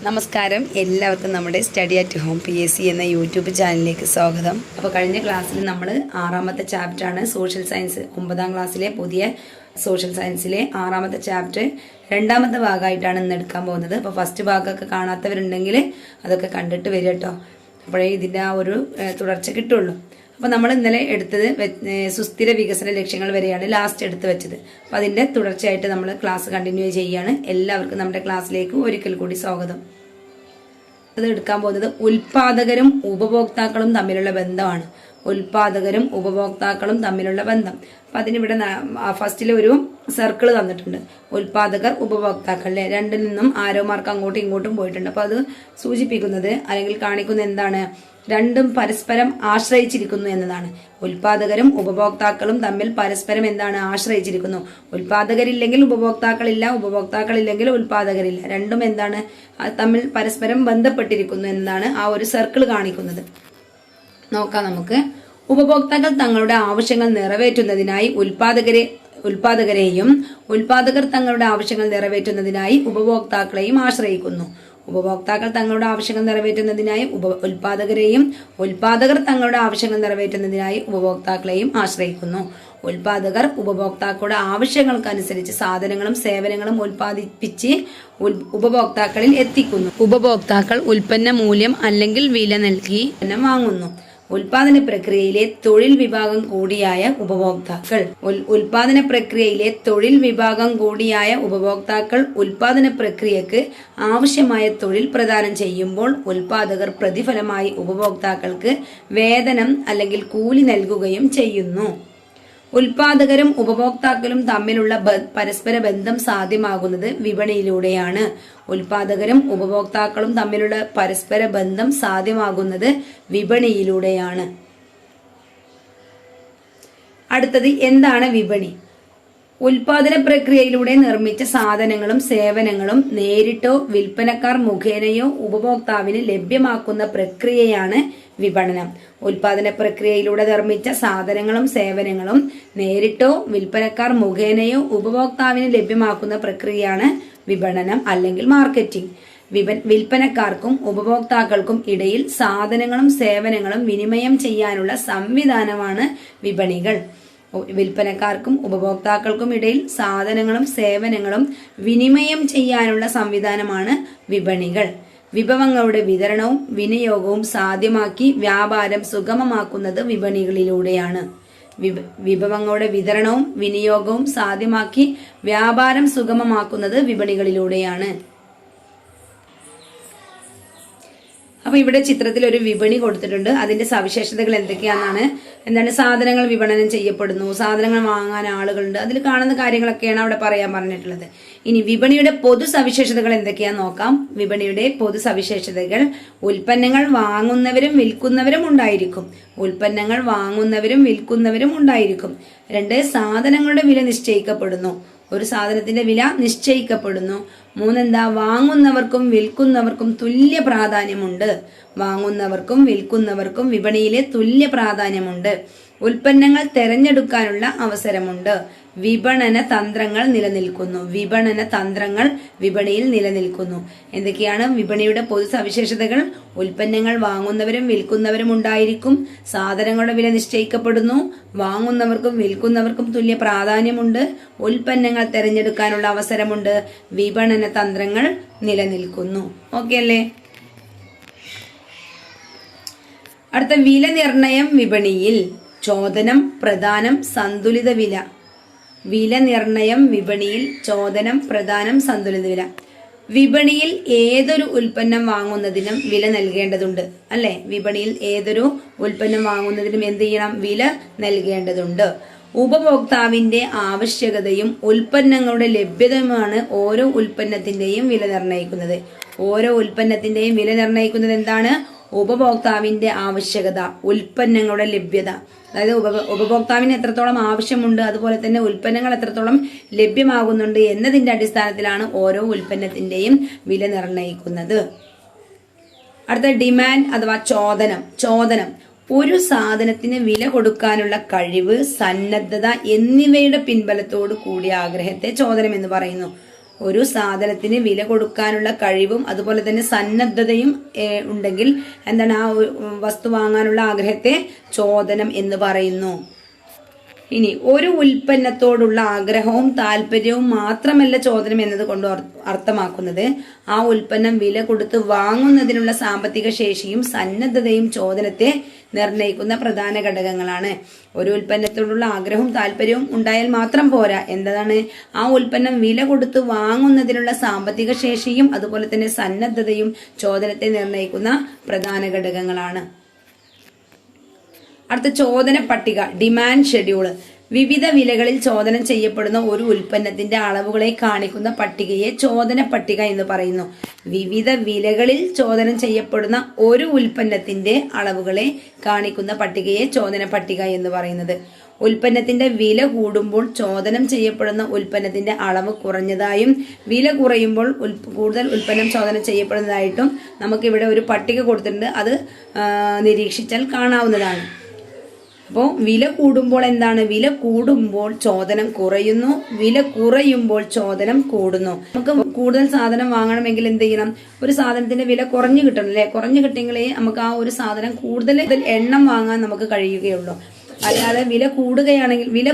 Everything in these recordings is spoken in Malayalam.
നമസ്കാരം, എല്ലാവർക്കും നമ്മുടെ സ്റ്റഡി അറ്റ് ഹോം PSC എന്ന യൂട്യൂബ് ചാനലിലേക്ക് സ്വാഗതം. അപ്പോൾ കഴിഞ്ഞ ക്ലാസ്സിൽ നമ്മൾ 6ാമത്തെ ചാപ്റ്ററാണ് സോഷ്യൽ സയൻസ്. 9ാം ക്ലാസ്സിലെ പുതിയ സോഷ്യൽ സയൻസിലെ 6ാമത്തെ ചാപ്റ്റർ 2ാമത്തെ ഭാഗമായിട്ടാണ് ഇന്ന് എടുക്കാൻ പോകുന്നത്. അപ്പോൾ ഫസ്റ്റ് ഭാഗമൊക്കെ കാണാത്തവരുണ്ടെങ്കിൽ അതൊക്കെ കണ്ടിട്ട് വരും കേട്ടോ. അപ്പോഴേ ഇതിൻ്റെ ആ ഒരു തുടർച്ച കിട്ടുള്ളൂ. അപ്പോൾ നമ്മൾ ഇന്നലെ എടുത്തത് സുസ്ഥിര വികസന ലക്ഷ്യങ്ങൾ വരെയാണ് ലാസ്റ്റ് എടുത്ത് വെച്ചത്. അപ്പോൾ അതിൻ്റെ തുടർച്ചയായിട്ട് നമ്മൾ ക്ലാസ് കണ്ടിന്യൂ ചെയ്യുകയാണ്. എല്ലാവർക്കും നമ്മുടെ ക്ലാസ്സിലേക്ക് ഒരിക്കൽ കൂടി സ്വാഗതം. അത് എടുക്കാൻ പോകുന്നത് ഉൽപാദകരും ഉപഭോക്താക്കളും തമ്മിലുള്ള ബന്ധമാണ്. ഉൽപാദകരും ഉപഭോക്താക്കളും തമ്മിലുള്ള ബന്ധം. അപ്പം അതിനിവിടെ ഫസ്റ്റിൽ ഒരു സർക്കിൾ തന്നിട്ടുണ്ട്. ഉൽപാദകർ, ഉപഭോക്താക്കൾ, രണ്ടിൽ നിന്നും ആരോ മാർക്ക് അങ്ങോട്ടും ഇങ്ങോട്ടും പോയിട്ടുണ്ട്. അപ്പോൾ അത് സൂചിപ്പിക്കുന്നത് അല്ലെങ്കിൽ കാണിക്കുന്നത് എന്താണ്? രണ്ടും പരസ്പരം ആശ്രയിച്ചിരിക്കുന്നു എന്നതാണ്. ഉൽപാദകരും ഉപഭോക്താക്കളും തമ്മിൽ പരസ്പരം എന്താണ്? ആശ്രയിച്ചിരിക്കുന്നു. ഉൽപാദകരില്ലെങ്കിൽ ഉപഭോക്താക്കളില്ല, ഉപഭോക്താക്കളില്ലെങ്കിൽ ഉൽപാദകരില്ല. രണ്ടും എന്താണ്? തമ്മിൽ പരസ്പരം ബന്ധപ്പെട്ടിരിക്കുന്നു എന്നതാണ് ആ ഒരു സർക്കിൾ കാണിക്കുന്നത്. നോക്കാം നമുക്ക്. ഉപഭോക്താക്കൾ തങ്ങളുടെ ആവശ്യങ്ങൾ നിറവേറ്റുന്നതിനായി ഉൽപാദകരെയും ഉൽപാദകർ തങ്ങളുടെ ആവശ്യങ്ങൾ നിറവേറ്റുന്നതിനായി ഉപഭോക്താക്കളെയും ആശ്രയിക്കുന്നു. ഉപഭോക്താക്കൾ തങ്ങളുടെ ആവശ്യങ്ങൾ നിറവേറ്റുന്നതിനായി ഉൽപാദകരെയും ഉൽപാദകർ തങ്ങളുടെ ആവശ്യങ്ങൾ നിറവേറ്റുന്നതിനായി ഉപഭോക്താക്കളെയും ആശ്രയിക്കുന്നു. ഉൽപാദകർ ഉപഭോക്താക്കളുടെ ആവശ്യങ്ങൾക്കനുസരിച്ച് സാധനങ്ങളും സേവനങ്ങളും ഉൽപ്പാദിപ്പിച്ച് ഉപഭോക്താക്കളിൽ എത്തിക്കുന്നു. ഉപഭോക്താക്കൾ ഉൽപ്പന്ന മൂല്യം അല്ലെങ്കിൽ വില നൽകി വാങ്ങുന്നു. ഉൽപാദന പ്രക്രിയയിലെ തൊഴിൽ വിഭാഗം കൂടിയായ ഉപഭോക്താക്കൾ ഉൽപാദന പ്രക്രിയക്ക് ആവശ്യമായ തൊഴിൽ പ്രദാനം ചെയ്യുമ്പോൾ ഉൽപാദകർ പ്രതിഫലമായി ഉപഭോക്താക്കൾക്ക് വേതനം അല്ലെങ്കിൽ കൂലി നൽകുകയും ചെയ്യുന്നു. ഉൽപാദകരും ഉപഭോക്താക്കളും തമ്മിലുള്ള പരസ്പര ബന്ധം സാധ്യമാകുന്നത് വിപണിയിലൂടെയാണ്. ഉൽപാദകരും ഉപഭോക്താക്കളും തമ്മിലുള്ള പരസ്പര ബന്ധം സാധ്യമാകുന്നത് വിപണിയിലൂടെയാണ്. അടുത്തത് എന്താണ് വിപണി? ഉൽപാദന പ്രക്രിയയിലൂടെ നിർമ്മിച്ച സാധനങ്ങളും സേവനങ്ങളും നേരിട്ടോ വിൽപ്പനക്കാർ മുഖേനയോ ഉപഭോക്താവിന് ലഭ്യമാക്കുന്ന പ്രക്രിയയാണ് വിപണനം. ഉൽപാദന പ്രക്രിയയിലൂടെ നിർമ്മിച്ച സാധനങ്ങളും സേവനങ്ങളും നേരിട്ടോ വിൽപ്പനക്കാർ മുഖേനയോ ഉപഭോക്താവിന് ലഭ്യമാക്കുന്ന പ്രക്രിയയാണ് വിപണനം അല്ലെങ്കിൽ മാർക്കറ്റിംഗ്. വിൽപ്പനക്കാർക്കും ഉപഭോക്താക്കൾക്കും ഇടയിൽ സാധനങ്ങളും സേവനങ്ങളും വിനിമയം ചെയ്യാനുള്ള സംവിധാനമാണ് വിപണികൾ. വിൽപ്പനക്കാർക്കും ഉപഭോക്താക്കൾക്കും ഇടയിൽ സാധനങ്ങളും സേവനങ്ങളും വിനിമയം ചെയ്യാനുള്ള സംവിധാനമാണ് വിപണികൾ. വിഭവങ്ങളുടെ വിതരണവും വിനിയോഗവും സാധ്യമാക്കി വ്യാപാരം സുഗമമാക്കുന്നത് വിപണികളിലൂടെയാണ്. വിഭവങ്ങളുടെ വിതരണവും വിനിയോഗവും സാധ്യമാക്കി വ്യാപാരം സുഗമമാക്കുന്നത് വിപണികളിലൂടെയാണ്. അപ്പൊ ഇവിടെ ചിത്രത്തിൽ ഒരു വിപണി കൊടുത്തിട്ടുണ്ട്. അതിന്റെ സവിശേഷതകൾ എന്താണ്? സാധനങ്ങൾ വിപണനം ചെയ്യപ്പെടുന്നു, സാധനങ്ങൾ വാങ്ങാൻ ആളുകളുണ്ട്, അതിൽ കാണുന്ന കാര്യങ്ങളൊക്കെയാണ് അവിടെ പറയാൻ പറഞ്ഞിട്ടുള്ളത്. ഇനി വിപണിയുടെ പൊതു സവിശേഷതകൾ എന്തൊക്കെയാന്ന് നോക്കാം. വിപണിയുടെ പൊതു സവിശേഷതകൾ: ഉൽപ്പന്നങ്ങൾ വാങ്ങുന്നവരും വിൽക്കുന്നവരും ഉണ്ടായിരിക്കും. ഉൽപ്പന്നങ്ങൾ വാങ്ങുന്നവരും വിൽക്കുന്നവരും ഉണ്ടായിരിക്കും. 2, സാധനങ്ങളുടെ വില നിശ്ചയിക്കപ്പെടുന്നു. ഒരു സാധനത്തിന്റെ വില നിശ്ചയിക്കപ്പെടുന്നു. 3, വാങ്ങുന്നവർക്കും വിൽക്കുന്നവർക്കും തുല്യ പ്രാധാന്യമുണ്ട്. വാങ്ങുന്നവർക്കും വിൽക്കുന്നവർക്കും വിപണിയിലെ തുല്യ പ്രാധാന്യമുണ്ട്. ഉൽപ്പന്നങ്ങൾ തെരഞ്ഞെടുക്കാനുള്ള അവസരമുണ്ട്. വിപണന തന്ത്രങ്ങൾ നിലനിൽക്കുന്നു. വിപണന തന്ത്രങ്ങൾ വിപണിയിൽ നിലനിൽക്കുന്നു. എന്തൊക്കെയാണ് വിപണിയുടെ പൊതു സവിശേഷതകൾ? ഉൽപ്പന്നങ്ങൾ വാങ്ങുന്നവരും വിൽക്കുന്നവരും ഉണ്ടായിരിക്കും. സാധനങ്ങളുടെ വില നിശ്ചയിക്കപ്പെടുന്നു. വാങ്ങുന്നവർക്കും വിൽക്കുന്നവർക്കും തുല്യ പ്രാധാന്യമുണ്ട്. ഉൽപ്പന്നങ്ങൾ തെരഞ്ഞെടുക്കാനുള്ള അവസരമുണ്ട്. വിപണന തന്ത്രങ്ങൾ നിലനിൽക്കുന്നു. ഓക്കെ അല്ലേ? അടുത്ത വില നിർണയം വിപണിയിൽ. ചോദനം, പ്രധാനം, സന്തുലിത വില. വില നിർണയം വിപണിയിൽ. ചോദനം, പ്രധാനം, സന്തുലിത വില. വിപണിയിൽ ഏതൊരു ഉൽപ്പന്നം വാങ്ങുന്നതിനും വില നൽകേണ്ടതുണ്ട് അല്ലെ? വിപണിയിൽ ഏതൊരു ഉൽപ്പന്നം വാങ്ങുന്നതിനും എന്ത് ചെയ്യണം? വില നൽകേണ്ടതുണ്ട്. ഉപഭോക്താവിന്റെ ആവശ്യകതയും ഉൽപ്പന്നങ്ങളുടെ ലഭ്യതയുമാണ് ഓരോ ഉൽപ്പന്നത്തിന്റെയും വില നിർണ്ണയിക്കുന്നത്. ഓരോ ഉൽപ്പന്നത്തിന്റെയും വില നിർണ്ണയിക്കുന്നത് എന്താണ്? ഉപഭോക്താവിന്റെ ആവശ്യകത, ഉൽപ്പന്നങ്ങളുടെ ലഭ്യത. അതായത് ഉപഭോക്താവിന് എത്രത്തോളം ആവശ്യമുണ്ട്, അതുപോലെ തന്നെ ഉൽപ്പന്നങ്ങൾ എത്രത്തോളം ലഭ്യമാകുന്നുണ്ട് എന്നതിന്റെ അടിസ്ഥാനത്തിലാണ് ഓരോ ഉൽപ്പന്നത്തിന്റെയും വില നിർണ്ണയിക്കുന്നത്. അടുത്ത ഡിമാൻഡ് അഥവാ ചോദനം. ഒരു സാധനത്തിന് വില കൊടുക്കാനുള്ള കഴിവ്, സന്നദ്ധത എന്നിവയുടെ പിൻബലത്തോടു കൂടിയ ആഗ്രഹത്തെ ചോദനം എന്ന് പറയുന്നു. ഒരു സാധനത്തിന് വില കൊടുക്കാനുള്ള കഴിവും അതുപോലെ തന്നെ സന്നദ്ധതയും ഉണ്ടെങ്കിൽ എന്താണ് ആ വസ്തു വാങ്ങാനുള്ള ആഗ്രഹത്തെ ചോദനം എന്ന് പറയുന്നു. ഇനി ഒരു ഉൽപ്പന്നത്തോടുള്ള ആഗ്രഹവും താല്പര്യവും മാത്രമല്ല ചോദനം എന്നതുകൊണ്ട് അർത്ഥമാക്കുന്നത് ആ ഉൽപ്പന്നം വില കൊടുത്ത് വാങ്ങുന്നതിനുള്ള സാമ്പത്തിക ശേഷിയും സന്നദ്ധതയും ചോദനത്തെ നിർണയിക്കുന്ന പ്രധാന ഘടകങ്ങളാണ്. ഒരു ഉൽപ്പന്നത്തോടുള്ള ആഗ്രഹവും താല്പര്യവും ഉണ്ടായാൽ മാത്രം പോരാ, എന്താണ് ആ ഉൽപ്പന്നം വില കൊടുത്ത് വാങ്ങുന്നതിനുള്ള സാമ്പത്തിക ശേഷിയും അതുപോലെ തന്നെ സന്നദ്ധതയും ചോദനത്തെ നിർണയിക്കുന്ന പ്രധാന ഘടകങ്ങളാണ്. അടുത്ത ചോദന പട്ടിക, ഡിമാൻഡ് ഷെഡ്യൂള്. വിവിധ വിലകളിൽ ചോദനം ചെയ്യപ്പെടുന്ന ഒരു ഉൽപ്പന്നത്തിന്റെ അളവുകളെ കാണിക്കുന്ന പട്ടികയെ ചോദന പട്ടിക എന്ന് പറയുന്നു. വിവിധ വിലകളിൽ ചോദനം ചെയ്യപ്പെടുന്ന ഒരു ഉൽപ്പന്നത്തിന്റെ അളവുകളെ കാണിക്കുന്ന പട്ടികയെ ചോദന പട്ടിക എന്ന് പറയുന്നത്. ഉൽപ്പന്നത്തിന്റെ വില കൂടുമ്പോൾ ചോദനം ചെയ്യപ്പെടുന്ന ഉൽപ്പന്നത്തിന്റെ അളവ് കുറഞ്ഞതായും വില കുറയുമ്പോൾ കൂടുതൽ ഉൽപ്പന്നം ചോദനം ചെയ്യപ്പെടുന്നതായിട്ടും നമുക്കിവിടെ ഒരു പട്ടിക കൊടുത്തിട്ടുണ്ട്. അത് നിരീക്ഷിച്ചാൽ കാണാവുന്നതാണ്. അപ്പോൾ വില കൂടുമ്പോൾ എന്താണ്? വില കൂടുമ്പോൾ ചോദനം കുറയുന്നു, വില കുറയുമ്പോൾ ചോദനം കൂടുന്നു. നമുക്ക് കൂടുതൽ സാധനം വാങ്ങണമെങ്കിൽ എന്ത് ചെയ്യണം? ഒരു സാധനത്തിന്റെ വില കുറഞ്ഞു കിട്ടണം അല്ലെ? കുറഞ്ഞു കിട്ടിയെങ്കിലേ നമുക്ക് ആ ഒരു സാധനം കൂടുതൽ എണ്ണം വാങ്ങാൻ നമുക്ക് കഴിയുകയുള്ളൂ. അല്ലാതെ വില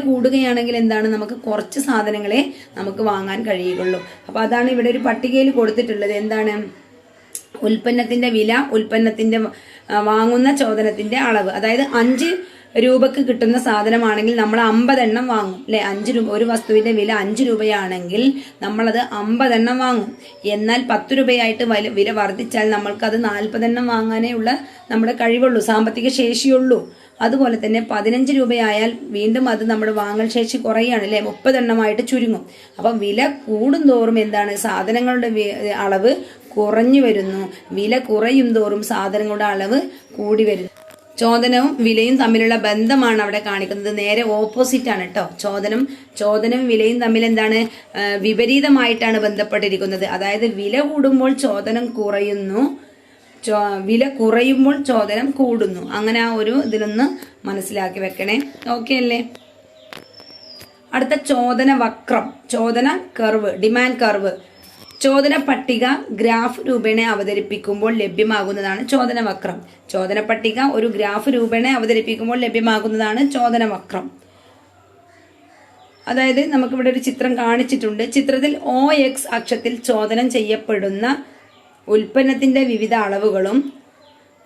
കൂടുകയാണെങ്കിൽ എന്താണ്? നമുക്ക് കുറച്ച് സാധനങ്ങളെ നമുക്ക് വാങ്ങാൻ കഴിയുകയുള്ളൂ. അപ്പൊ അതാണ് ഇവിടെ ഒരു പട്ടികയിൽ കൊടുത്തിട്ടുള്ളത്. എന്താണ്? ഉൽപ്പന്നത്തിന്റെ വില, ഉൽപ്പന്നത്തിന്റെ വാങ്ങുന്ന ചോദനത്തിന്റെ അളവ്. അതായത് 5 രൂപക്ക് കിട്ടുന്ന സാധനമാണെങ്കിൽ നമ്മൾ 50 എണ്ണം വാങ്ങും അല്ലെ? 5 രൂപ ഒരു വസ്തുവിന്റെ വില 5 രൂപയാണെങ്കിൽ നമ്മളത് 50 എണ്ണം വാങ്ങും. എന്നാൽ 10 രൂപയായിട്ട് വില വർദ്ധിച്ചാൽ നമ്മൾക്കത് 40 എണ്ണം വാങ്ങാനേ ഉള്ള നമ്മുടെ കഴിവുള്ളൂ, സാമ്പത്തിക ശേഷിയുള്ളൂ. അതുപോലെ തന്നെ 15 രൂപയായാൽ വീണ്ടും അത് നമ്മുടെ വാങ്ങൽ ശേഷി കുറയാണ് അല്ലെ? 30 എണ്ണമായിട്ട് ചുരുങ്ങും. അപ്പം വില കൂടുന്തോറും എന്താണ്? സാധനങ്ങളുടെ അളവ് കുറഞ്ഞു വരുന്നു. വില കുറയും തോറും സാധനങ്ങളുടെ അളവ് കൂടി വരുന്നു. ചോദനവും വിലയും തമ്മിലുള്ള ബന്ധമാണ് അവിടെ കാണിക്കുന്നത്. നേരെ ഓപ്പോസിറ്റ് ആണ് കേട്ടോ. ചോദനവും വിലയും തമ്മിൽ എന്താണ്? വിപരീതമായിട്ടാണ് ബന്ധപ്പെട്ടിരിക്കുന്നത്. അതായത് വില കൂടുമ്പോൾ ചോദനം കുറയുന്നു, വില കുറയുമ്പോൾ ചോദനം കൂടുന്നു. അങ്ങനെ ആ ഒരു ഇതിലൊന്ന് മനസ്സിലാക്കി വെക്കണേ. ഓക്കെ അല്ലേ? അടുത്ത ചോദന വക്രം, ചോദന കർവ്, ഡിമാൻഡ് കർവ്. ചോദന പട്ടിക ഗ്രാഫ് രൂപേണ അവതരിപ്പിക്കുമ്പോൾ ലഭ്യമാകുന്നതാണ് ചോദന വക്രം. ചോദന പട്ടിക ഒരു ഗ്രാഫ് രൂപേണ അവതരിപ്പിക്കുമ്പോൾ ലഭ്യമാകുന്നതാണ് ചോദന വക്രം. അതായത് നമുക്കിവിടെ ഒരു ചിത്രം കാണിച്ചിട്ടുണ്ട്. ചിത്രത്തിൽ OX അക്ഷത്തിൽ ചോദനം ചെയ്യപ്പെടുന്ന ഉൽപ്പന്നത്തിന്റെ വിവിധ അളവുകളും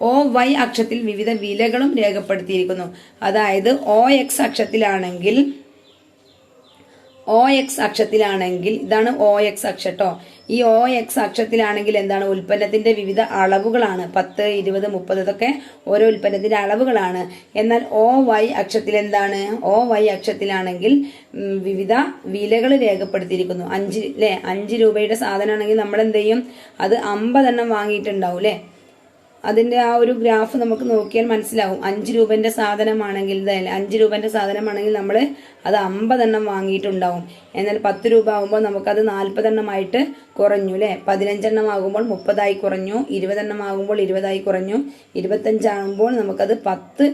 OY അക്ഷത്തിൽ വിവിധ വിലകളും രേഖപ്പെടുത്തിയിരിക്കുന്നു. അതായത് OX അക്ഷത്തിലാണെങ്കിൽ ഇതാണ് OX അക്ഷം ട്ടോ. ഈ OX അക്ഷത്തിലാണെങ്കിൽ എന്താണ്? ഉൽപ്പന്നത്തിന്റെ വിവിധ അളവുകളാണ്. 10, 20, 30 ഇതൊക്കെ ഓരോ ഉൽപ്പന്നത്തിന്റെ അളവുകളാണ്. എന്നാൽ OY അക്ഷത്തിൽ എന്താണ്? OY അക്ഷത്തിലാണെങ്കിൽ വിവിധ വിലകൾ രേഖപ്പെടുത്തിയിരിക്കുന്നു. 5 അല്ലെ? 5 രൂപയുടെ സാധനമാണെങ്കിൽ നമ്മൾ എന്ത് ചെയ്യും? അത് 50 എണ്ണം വാങ്ങിയിട്ടുണ്ടാവും അല്ലെ? അതിന്റെ ആ ഒരു ഗ്രാഫ് നമുക്ക് നോക്കിയാൽ മനസ്സിലാവും. 5 രൂപന്റെ സാധനമാണെങ്കിൽ 5 രൂപന്റെ സാധനമാണെങ്കിൽ നമ്മൾ അത് 50 എണ്ണം വാങ്ങിയിട്ടുണ്ടാവും. എന്നാൽ 10 രൂപ ആകുമ്പോൾ നമുക്കത് 40 എണ്ണമായിട്ട് കുറഞ്ഞു അല്ലെ? 15 എണ്ണം ആകുമ്പോൾ 30 കുറഞ്ഞു, 20 എണ്ണം ആകുമ്പോൾ 20 കുറഞ്ഞു, 25 ആകുമ്പോൾ നമുക്കത് 10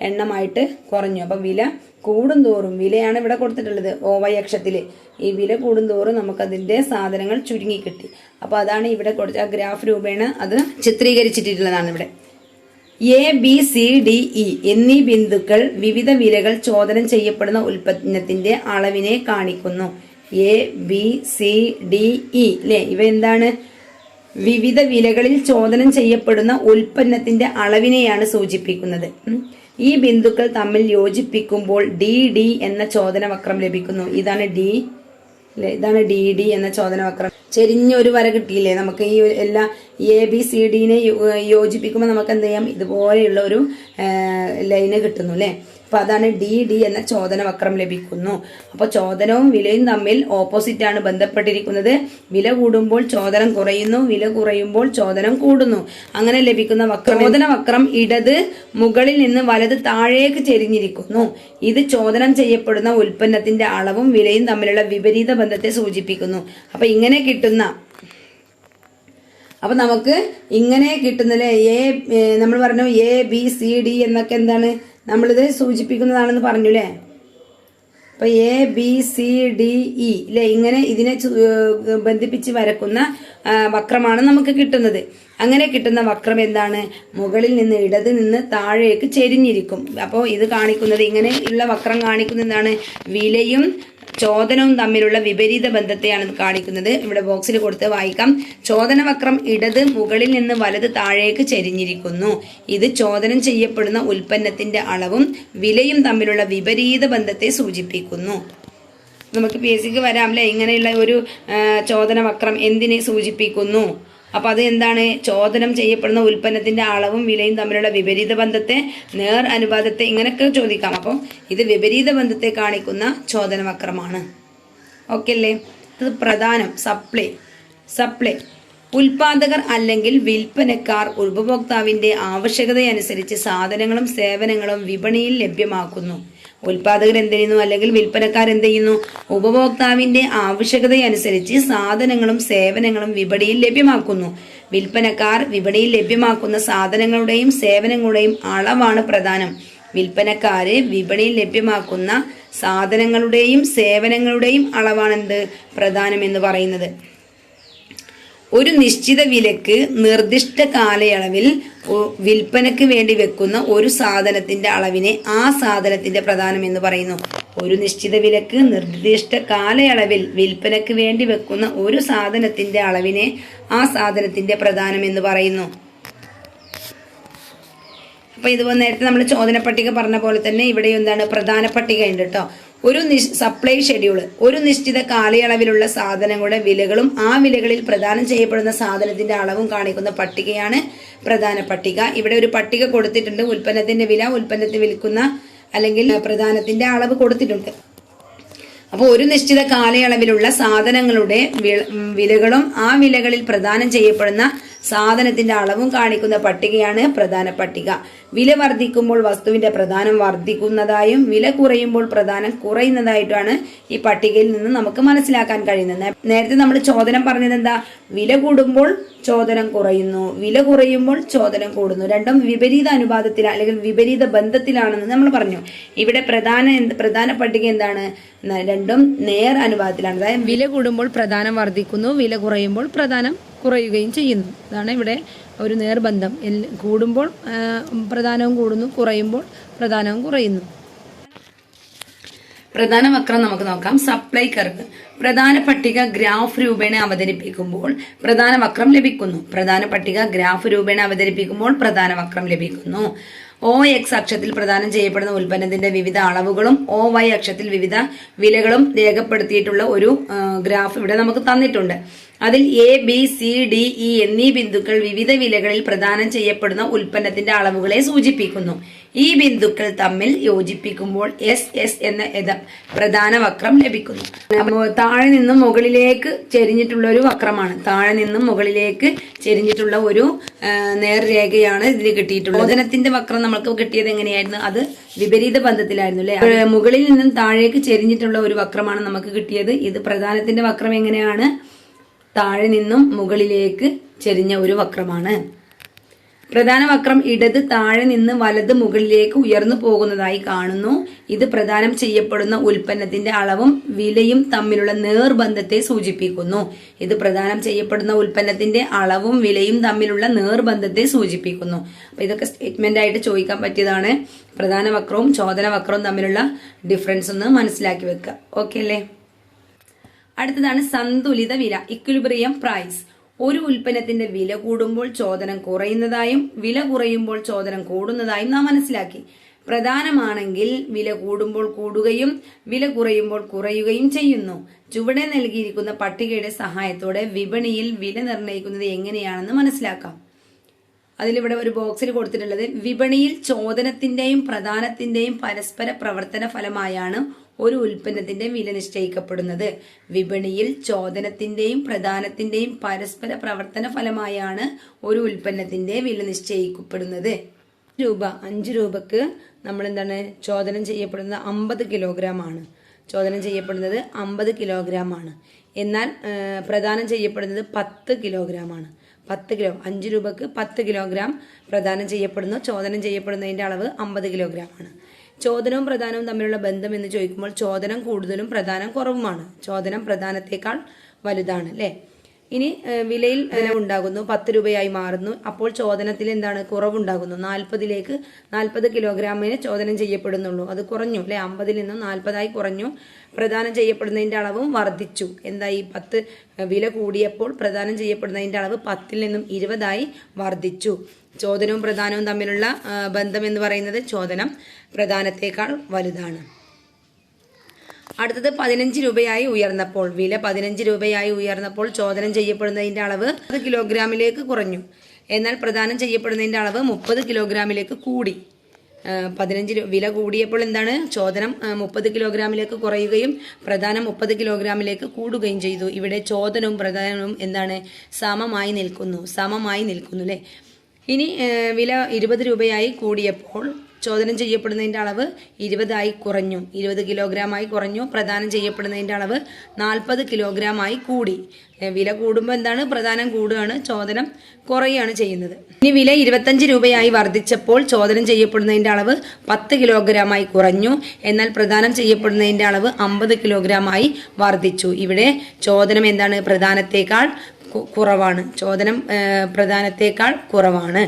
എണ്ണമായിട്ട് കുറഞ്ഞു. അപ്പൊ വില കൂടുന്തോറും, വിലയാണ് ഇവിടെ കൊടുത്തിട്ടുള്ളത് OY അക്ഷത്തില്, ഈ വില കൂടുന്തോറും നമുക്കതിന്റെ സാധനങ്ങൾ ചുരുങ്ങി കിട്ടി. അപ്പൊ അതാണ് ഇവിടെ കൊടുത്ത ഗ്രാഫ് രൂപേണ അത് ചിത്രീകരിച്ചിട്ടുള്ളതാണ് ഇവിടെ. ABCDE എന്നീ ബിന്ദുക്കൾ വിവിധ വിലകൾ ചോദനം ചെയ്യപ്പെടുന്ന ഉൽപ്പന്നത്തിന്റെ അളവിനെ കാണിക്കുന്നു. ABCDE അല്ലെ? ഇവ എന്താണ്? വിവിധ വിലകളിൽ ചോദനം ചെയ്യപ്പെടുന്ന ഉൽപ്പന്നത്തിന്റെ അളവിനെയാണ് സൂചിപ്പിക്കുന്നത്. ഈ ബിന്ദുക്കൾ തമ്മിൽ യോജിപ്പിക്കുമ്പോൾ DD എന്ന ചോദന വക്രം ലഭിക്കുന്നു. ഇതാണ് D അല്ലെ? ഇതാണ് DD എന്ന ചോദന വക്രം. ചെരിഞ്ഞ ഒരു വര കിട്ടിയില്ലേ നമുക്ക്? ഈ എല്ലാ ABCDനെ യോജിപ്പിക്കുമ്പോൾ നമുക്ക് എന്ത് ചെയ്യാം? ഇതുപോലെയുള്ള ഒരു ലൈന് കിട്ടുന്നു അല്ലെ? അപ്പൊ അതാണ് DD എന്ന ചോദന വക്രം ലഭിക്കുന്നു. അപ്പൊ ചോദനവും വിലയും തമ്മിൽ ഓപ്പോസിറ്റ് ആണ് ബന്ധപ്പെട്ടിരിക്കുന്നത്. വില കൂടുമ്പോൾ ചോദനം കുറയുന്നു, വില കുറയുമ്പോൾ ചോദനം കൂടുന്നു. അങ്ങനെ ലഭിക്കുന്ന വക്രം, ചോദന വക്രം ഇടത് മുകളിൽ നിന്ന് വലത് താഴേക്ക് ചെരിഞ്ഞിരിക്കുന്നു. ഇത് ചോദനം ചെയ്യപ്പെടുന്ന ഉൽപ്പന്നത്തിന്റെ അളവും വിലയും തമ്മിലുള്ള വിപരീത ബന്ധത്തെ സൂചിപ്പിക്കുന്നു. അപ്പൊ ഇങ്ങനെ അപ്പൊ നമുക്ക് ഇങ്ങനെ കിട്ടുന്നില്ലേ? നമ്മൾ പറഞ്ഞു ABCD എന്നൊക്കെ എന്താണ്? നമ്മളിത് സൂചിപ്പിക്കുന്നതാണെന്ന് പറഞ്ഞുല്ലേ? അപ്പോൾ ABCDE അല്ലെ, ഇങ്ങനെ ഇതിനെ ബന്ധിപ്പിച്ച് വരക്കുന്ന വക്രമാണ് നമുക്ക് കിട്ടുന്നത്. അങ്ങനെ കിട്ടുന്ന വക്രം എന്താണ്? മുകളിൽ നിന്ന് ഇടത് നിന്ന് താഴേക്ക് ചെരിഞ്ഞിരിക്കും. അപ്പോൾ ഇത് കാണിക്കുന്നത്, ഇങ്ങനെയുള്ള വക്രം കാണിക്കുന്നത് എന്താണ്? വിലയും ചോദനവും തമ്മിലുള്ള വിപരീത ബന്ധത്തെയാണ് കാണിക്കുന്നത്. ഇവിടെ ബോക്സിൽ കൊടുത്ത് വായിക്കാം. ചോദനവക്രം ഇടത് മുകളിൽ നിന്ന് വലത് താഴേക്ക് ചെരിഞ്ഞിരിക്കുന്നു. ഇത് ചോദനം ചെയ്യപ്പെടുന്ന ഉൽപ്പന്നത്തിന്റെ അളവും വിലയും തമ്മിലുള്ള വിപരീത ബന്ധത്തെ സൂചിപ്പിക്കുന്നു. നമുക്ക് PSCക്ക് വരാം അല്ലെ, ഇങ്ങനെയുള്ള ഒരു ചോദനവക്രം എന്തിനെ സൂചിപ്പിക്കുന്നു? അപ്പൊ അത് എന്താണ്? ചോദനം ചെയ്യപ്പെടുന്ന ഉൽപ്പന്നത്തിന്റെ അളവും വിലയും തമ്മിലുള്ള വിപരീത ബന്ധത്തെ, നേർ അനുപാതത്തെ, ഇങ്ങനെയൊക്കെ ചോദിക്കാം. അപ്പോൾ ഇത് വിപരീത ബന്ധത്തെ കാണിക്കുന്ന ചോദനവക്രമാണ്. ഓക്കെ അല്ലേ? ഇത് പ്രധാനം. സപ്ലൈ ഉൽപാദകർ അല്ലെങ്കിൽ വിൽപ്പനക്കാർ ഉപഭോക്താവിന്റെ ആവശ്യകതയനുസരിച്ച് സാധനങ്ങളും സേവനങ്ങളും വിപണിയിൽ ലഭ്യമാക്കുന്നു. ഉൽപാദകർ എന്ത് ചെയ്യുന്നു അല്ലെങ്കിൽ വിൽപ്പനക്കാർ എന്ത് ചെയ്യുന്നു? ഉപഭോക്താവിന്റെ ആവശ്യകതയനുസരിച്ച് സാധനങ്ങളും സേവനങ്ങളും വിപണിയിൽ ലഭ്യമാക്കുന്നു. വിൽപ്പനക്കാർ വിപണിയിൽ ലഭ്യമാക്കുന്ന സാധനങ്ങളുടെയും സേവനങ്ങളുടെയും അളവാണ് പ്രധാനം. വിൽപ്പനക്കാര് വിപണിയിൽ ലഭ്യമാക്കുന്ന സാധനങ്ങളുടെയും സേവനങ്ങളുടെയും അളവാണെന്ത്? പ്രധാനം എന്ന് പറയുന്നത്. ഒരു നിശ്ചിത വിലക്ക് നിർദ്ദിഷ്ട കാലയളവിൽ വിൽപ്പനയ്ക്ക് വേണ്ടി വെക്കുന്ന ഒരു സാധനത്തിന്റെ അളവിനെ ആ സാധനത്തിന്റെ പ്രധാനം എന്ന് പറയുന്നു. ഒരു നിശ്ചിത വിലക്ക് നിർദ്ദിഷ്ട കാലയളവിൽ വിൽപ്പനയ്ക്ക് വേണ്ടി വെക്കുന്ന ഒരു സാധനത്തിന്റെ അളവിനെ ആ സാധനത്തിന്റെ പ്രധാനം എന്ന് പറയുന്നു. അപ്പൊ ഇതുപോലെ നേരത്തെ നമ്മൾ ചോദന പട്ടിക പറഞ്ഞ പോലെ തന്നെ ഇവിടെ എന്താണ്? പ്രധാന പട്ടിക ഉണ്ട് കേട്ടോ. ഒരു സപ്ലൈ ഷെഡ്യൂൾ ഒരു നിശ്ചിത കാലയളവിലുള്ള സാധനങ്ങളുടെ വിലകളും ആ വിലകളിൽ പ്രദാനം ചെയ്യപ്പെടുന്ന സാധനത്തിന്റെ അളവും കാണിക്കുന്ന പട്ടികയാണ് പ്രധാന പട്ടിക. ഇവിടെ ഒരു പട്ടിക കൊടുത്തിട്ടുണ്ട്. ഉൽപ്പന്നത്തിന്റെ വില, ഉൽപ്പന്നത്തിൽ വിൽക്കുന്ന അല്ലെങ്കിൽ പ്രധാനത്തിന്റെ അളവ് കൊടുത്തിട്ടുണ്ട്. അപ്പോൾ ഒരു നിശ്ചിത കാലയളവിലുള്ള സാധനങ്ങളുടെ വിലകളും ആ വിലകളിൽ പ്രദാനം ചെയ്യപ്പെടുന്ന സാധനത്തിന്റെ അളവും കാണിക്കുന്ന പട്ടികയാണ് പ്രധാന പട്ടിക. വില വർദ്ധിക്കുമ്പോൾ വസ്തുവിന്റെ പ്രധാനം വർദ്ധിക്കുന്നതായും വില കുറയുമ്പോൾ പ്രധാനം കുറയുന്നതായിട്ടാണ് ഈ പട്ടികയിൽ നിന്ന് നമുക്ക് മനസ്സിലാക്കാൻ കഴിയുന്നത്. നേരത്തെ നമ്മൾ ചോദനം പറഞ്ഞത് എന്താ? വില കൂടുമ്പോൾ ചോദനം കുറയുന്നു, വില കുറയുമ്പോൾ ചോദനം കൂടുന്നു. രണ്ടും വിപരീത അനുപാതത്തിൽ അല്ലെങ്കിൽ വിപരീത ബന്ധത്തിലാണെന്ന് നമ്മൾ പറഞ്ഞു. ഇവിടെ പ്രധാന പട്ടിക എന്താണ്? രണ്ടും നേർ അനുപാതത്തിലാണ്. അതായത് വില കൂടുമ്പോൾ പ്രധാനം വർദ്ധിക്കുന്നു, വില കുറയുമ്പോൾ പ്രധാനം കുറയുകയും ചെയ്യുന്നു. അതാണ് ഇവിടെ ഒരു നേർബന്ധം. കൂടുമ്പോൾ പ്രധാനവും കൂടുന്നു, കുറയുമ്പോൾ പ്രധാനവും കുറയുന്നു. പ്രധാന വക്രം നമുക്ക് നോക്കാം. Supply curve. പ്രധാന പട്ടിക ഗ്രാഫ് രൂപേണ അവതരിപ്പിക്കുമ്പോൾ പ്രധാന വക്രം ലഭിക്കുന്നു. പ്രധാന പട്ടിക ഗ്രാഫ് രൂപേണ അവതരിപ്പിക്കുമ്പോൾ പ്രധാന വക്രം ലഭിക്കുന്നു. OX അക്ഷത്തിൽ പ്രദാനം ചെയ്യപ്പെടുന്ന ഉൽപ്പന്നത്തിന്റെ വിവിധ അളവുകളും OY അക്ഷത്തിൽ വിവിധ വിലകളും രേഖപ്പെടുത്തിയിട്ടുള്ള ഒരു ഗ്രാഫ് ഇവിടെ നമുക്ക് തന്നിട്ടുണ്ട്. അതിൽ ABCDE എന്നീ ബിന്ദുക്കൾ വിവിധ വിലകളിൽ പ്രദാനം ചെയ്യപ്പെടുന്ന ഉൽപ്പന്നത്തിന്റെ അളവുകളെ സൂചിപ്പിക്കുന്നു. ഈ ബിന്ദുക്കൾ തമ്മിൽ യോജിപ്പിക്കുമ്പോൾ SS എന്ന പ്രധാന വക്രം ലഭിക്കുന്നു. താഴെ നിന്നും മുകളിലേക്ക് ചെരിഞ്ഞിട്ടുള്ള ഒരു വക്രമാണ്. താഴെ നിന്നും മുകളിലേക്ക് ചെരിഞ്ഞിട്ടുള്ള ഒരു നേർരേഖയാണ് ഇതിൽ കിട്ടിയിട്ടുള്ളത്. ചോദനത്തിന്റെ വക്രം നമുക്ക് കിട്ടിയത് എങ്ങനെയായിരുന്നു? അത് വിപരീത ബന്ധത്തിലായിരുന്നു അല്ലെ. മുകളിൽ നിന്നും താഴേക്ക് ചെരിഞ്ഞിട്ടുള്ള ഒരു വക്രമാണ് നമുക്ക് കിട്ടിയത്. ഇത് പ്രധാനത്തിന്റെ വക്രം എങ്ങനെയാണ്? താഴെ നിന്നും മുകളിലേക്ക് ചെരിഞ്ഞ ഒരു വക്രമാണ്. പ്രധാന വക്രം ഇടത് താഴെ നിന്ന് വലത് മുകളിലേക്ക് ഉയർന്നു പോകുന്നതായി കാണുന്നു. ഇത് പ്രദാനം ചെയ്യപ്പെടുന്ന ഉൽപ്പന്നത്തിന്റെ അളവും വിലയും തമ്മിലുള്ള നേർബന്ധത്തെ സൂചിപ്പിക്കുന്നു. ഇത് പ്രദാനം ചെയ്യപ്പെടുന്ന ഉൽപ്പന്നത്തിന്റെ അളവും വിലയും തമ്മിലുള്ള നേർബന്ധത്തെ സൂചിപ്പിക്കുന്നു. അപ്പൊ ഇതൊക്കെ സ്റ്റേറ്റ്മെന്റ് ആയിട്ട് ചോദിക്കാൻ പറ്റിയതാണ്. പ്രധാന വക്രവും ചോദന വക്രവും തമ്മിലുള്ള ഡിഫറൻസ് ഒന്ന് മനസ്സിലാക്കി വെക്കുക. ഓക്കെ അല്ലേ? അടുത്തതാണ് സന്തുലിത വില, ഇക്വിലിബ്രിയം പ്രൈസ്. ഒരു ഉൽപ്പന്നത്തിന്റെ വില കൂടുമ്പോൾ ചോദനം കുറയുന്നതായും വില കുറയുമ്പോൾ ചോദനം കൂടുന്നതായും നാം മനസ്സിലാക്കി. പ്രധാനമാണെങ്കിൽ വില കൂടുമ്പോൾ കൂടുകയും വില കുറയുമ്പോൾ കുറയുകയും ചെയ്യുന്നു. ചുവടെ നൽകിയിരിക്കുന്ന പട്ടികയുടെ സഹായത്തോടെ വിപണിയിൽ വില നിർണ്ണയിക്കുന്നത് എങ്ങനെയാണെന്ന് മനസ്സിലാക്കാം. അതിലിവിടെ ഒരു ബോക്സിൽ കൊടുത്തിട്ടുള്ളത് വിപണിയിൽ ചോദനത്തിന്റെയും പ്രധാനത്തിന്റെയും പരസ്പര പ്രവർത്തന ഫലമായാണ് ഒരു ഉൽപ്പന്നത്തിന്റെ വില നിശ്ചയിക്കപ്പെടുന്നത്. വിപണിയിൽ ചോദനത്തിന്റെയും പ്രധാനത്തിന്റെയും പരസ്പര പ്രവർത്തന ഫലമായാണ് ഒരു ഉൽപ്പന്നത്തിന്റെ വില നിശ്ചയിക്കപ്പെടുന്നത്. 5 രൂപക്ക് നമ്മൾ എന്താണ് ചോദനം ചെയ്യപ്പെടുന്നത് 50 കിലോഗ്രാം ആണ്. ചോദനം ചെയ്യപ്പെടുന്നത് 50 കിലോഗ്രാം ആണ്. എന്നാൽ പ്രദാനം ചെയ്യപ്പെടുന്നത് 10 കിലോഗ്രാം ആണ്. 10 കിലോ 5 രൂപക്ക് 10 കിലോഗ്രാം പ്രദാനം ചെയ്യപ്പെടുന്നു. ചോദനം ചെയ്യപ്പെടുന്നതിന്റെ അളവ് 50 കിലോഗ്രാം ആണ്. ചോദനവും പ്രധാനവും തമ്മിലുള്ള ബന്ധം എന്ന് ചോദിക്കുമ്പോൾ ചോദനം കൂടുതലും പ്രധാനം കുറവുമാണ്. ചോദനം പ്രധാനത്തേക്കാൾ വലുതാണ് അല്ലേ. ഇനി വിലയിൽ ഉണ്ടാകുന്നു, 10 രൂപയായി മാറുന്നു. അപ്പോൾ ചോദനത്തിൽ എന്താണ് കുറവുണ്ടാകുന്നു. 40 കിലോഗ്രാമിന് ചോദനം ചെയ്യപ്പെടുന്നുള്ളൂ. അത് കുറഞ്ഞു അല്ലെ, 50 നിന്നും 40 കുറഞ്ഞു. പ്രദാനം ചെയ്യപ്പെടുന്നതിന്റെ അളവും വർദ്ധിച്ചു. എന്തായി, 10 വില കൂടിയപ്പോൾ പ്രദാനം ചെയ്യപ്പെടുന്നതിന്റെ അളവ് 10 നിന്നും 20 വർദ്ധിച്ചു. ചോദനവും പ്രധാനവും തമ്മിലുള്ള ബന്ധം എന്ന് പറയുന്നത് ചോദനം പ്രധാനത്തേക്കാൾ വലുതാണ്. അടുത്തത് 15 രൂപയായി ഉയർന്നപ്പോൾ, വില 15 രൂപയായി ഉയർന്നപ്പോൾ ചോദനം ചെയ്യപ്പെടുന്നതിന്റെ അളവ് 10 കിലോഗ്രാമിലേക്ക് കുറഞ്ഞു. എന്നാൽ പ്രദാനം ചെയ്യപ്പെടുന്നതിന്റെ അളവ് 30 കിലോഗ്രാമിലേക്ക് കൂടി. 15 വില കൂടിയപ്പോൾ എന്താണ്, ചോദനം 30 കിലോഗ്രാമിലേക്ക് കുറയുകയും പ്രദാനം 30 കിലോഗ്രാമിലേക്ക് കൂടുകയും ചെയ്തു. ഇവിടെ ചോദനവും പ്രദാനവും എന്താണ്, സമമായി നിൽക്കുന്നു അല്ലേ. ഇനി വില 20 രൂപയായി കൂടിയപ്പോൾ ചോദനം ചെയ്യപ്പെടുന്നതിന്റെ അളവ് 20 കുറഞ്ഞു. 20 കിലോഗ്രാമായി കുറഞ്ഞു. പ്രദാനം ചെയ്യപ്പെടുന്നതിന്റെ അളവ് 40 കിലോഗ്രാമായി കൂടി. വില കൂടുമ്പോൾ എന്താണ്, പ്രദാനം കൂടുകയാണ്, ചോദനം കുറയുകയാണ് ചെയ്യുന്നത്. ഇനി വില 25 രൂപയായി വർദ്ധിച്ചപ്പോൾ ചോദനം ചെയ്യപ്പെടുന്നതിന്റെ അളവ് 10 കിലോഗ്രാമായി കുറഞ്ഞു. എന്നാൽ പ്രദാനം ചെയ്യപ്പെടുന്നതിന്റെ അളവ് 50 കിലോഗ്രാമായി വർദ്ധിച്ചു. ഇവിടെ ചോദനം എന്താണ്, പ്രദാനത്തേക്കാൾ കുറവാണ്. ചോദനം പ്രദാനത്തേക്കാൾ കുറവാണ്.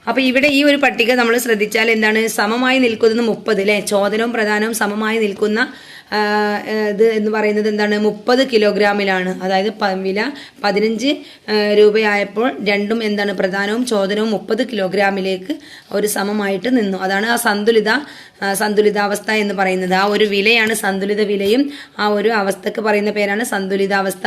അപ്പൊ ഇവിടെ ഈ ഒരു പട്ടിക നമ്മൾ ശ്രദ്ധിച്ചാൽ എന്താണ്, സമമായി നിൽക്കുന്നത് 30 അല്ലെ. ചോദനവും പ്രധാനവും സമമായി നിൽക്കുന്ന ഇത് എന്ന് പറയുന്നത് എന്താണ്, 30 കിലോഗ്രാമിലാണ്. അതായത് വില 15 രൂപയായപ്പോൾ രണ്ടും എന്താണ്, പ്രധാനവും ചോദനവും 30 കിലോഗ്രാമിലേക്ക് ഒരു സമമായിട്ട് നിന്നു. അതാണ് ആ സന്തുലിതാവസ്ഥ എന്ന് പറയുന്നത്. ആ ഒരു വിലയാണ് സന്തുലിത വിലയും. ആ ഒരു അവസ്ഥക്ക് പറയുന്ന പേരാണ് സന്തുലിതാവസ്ഥ.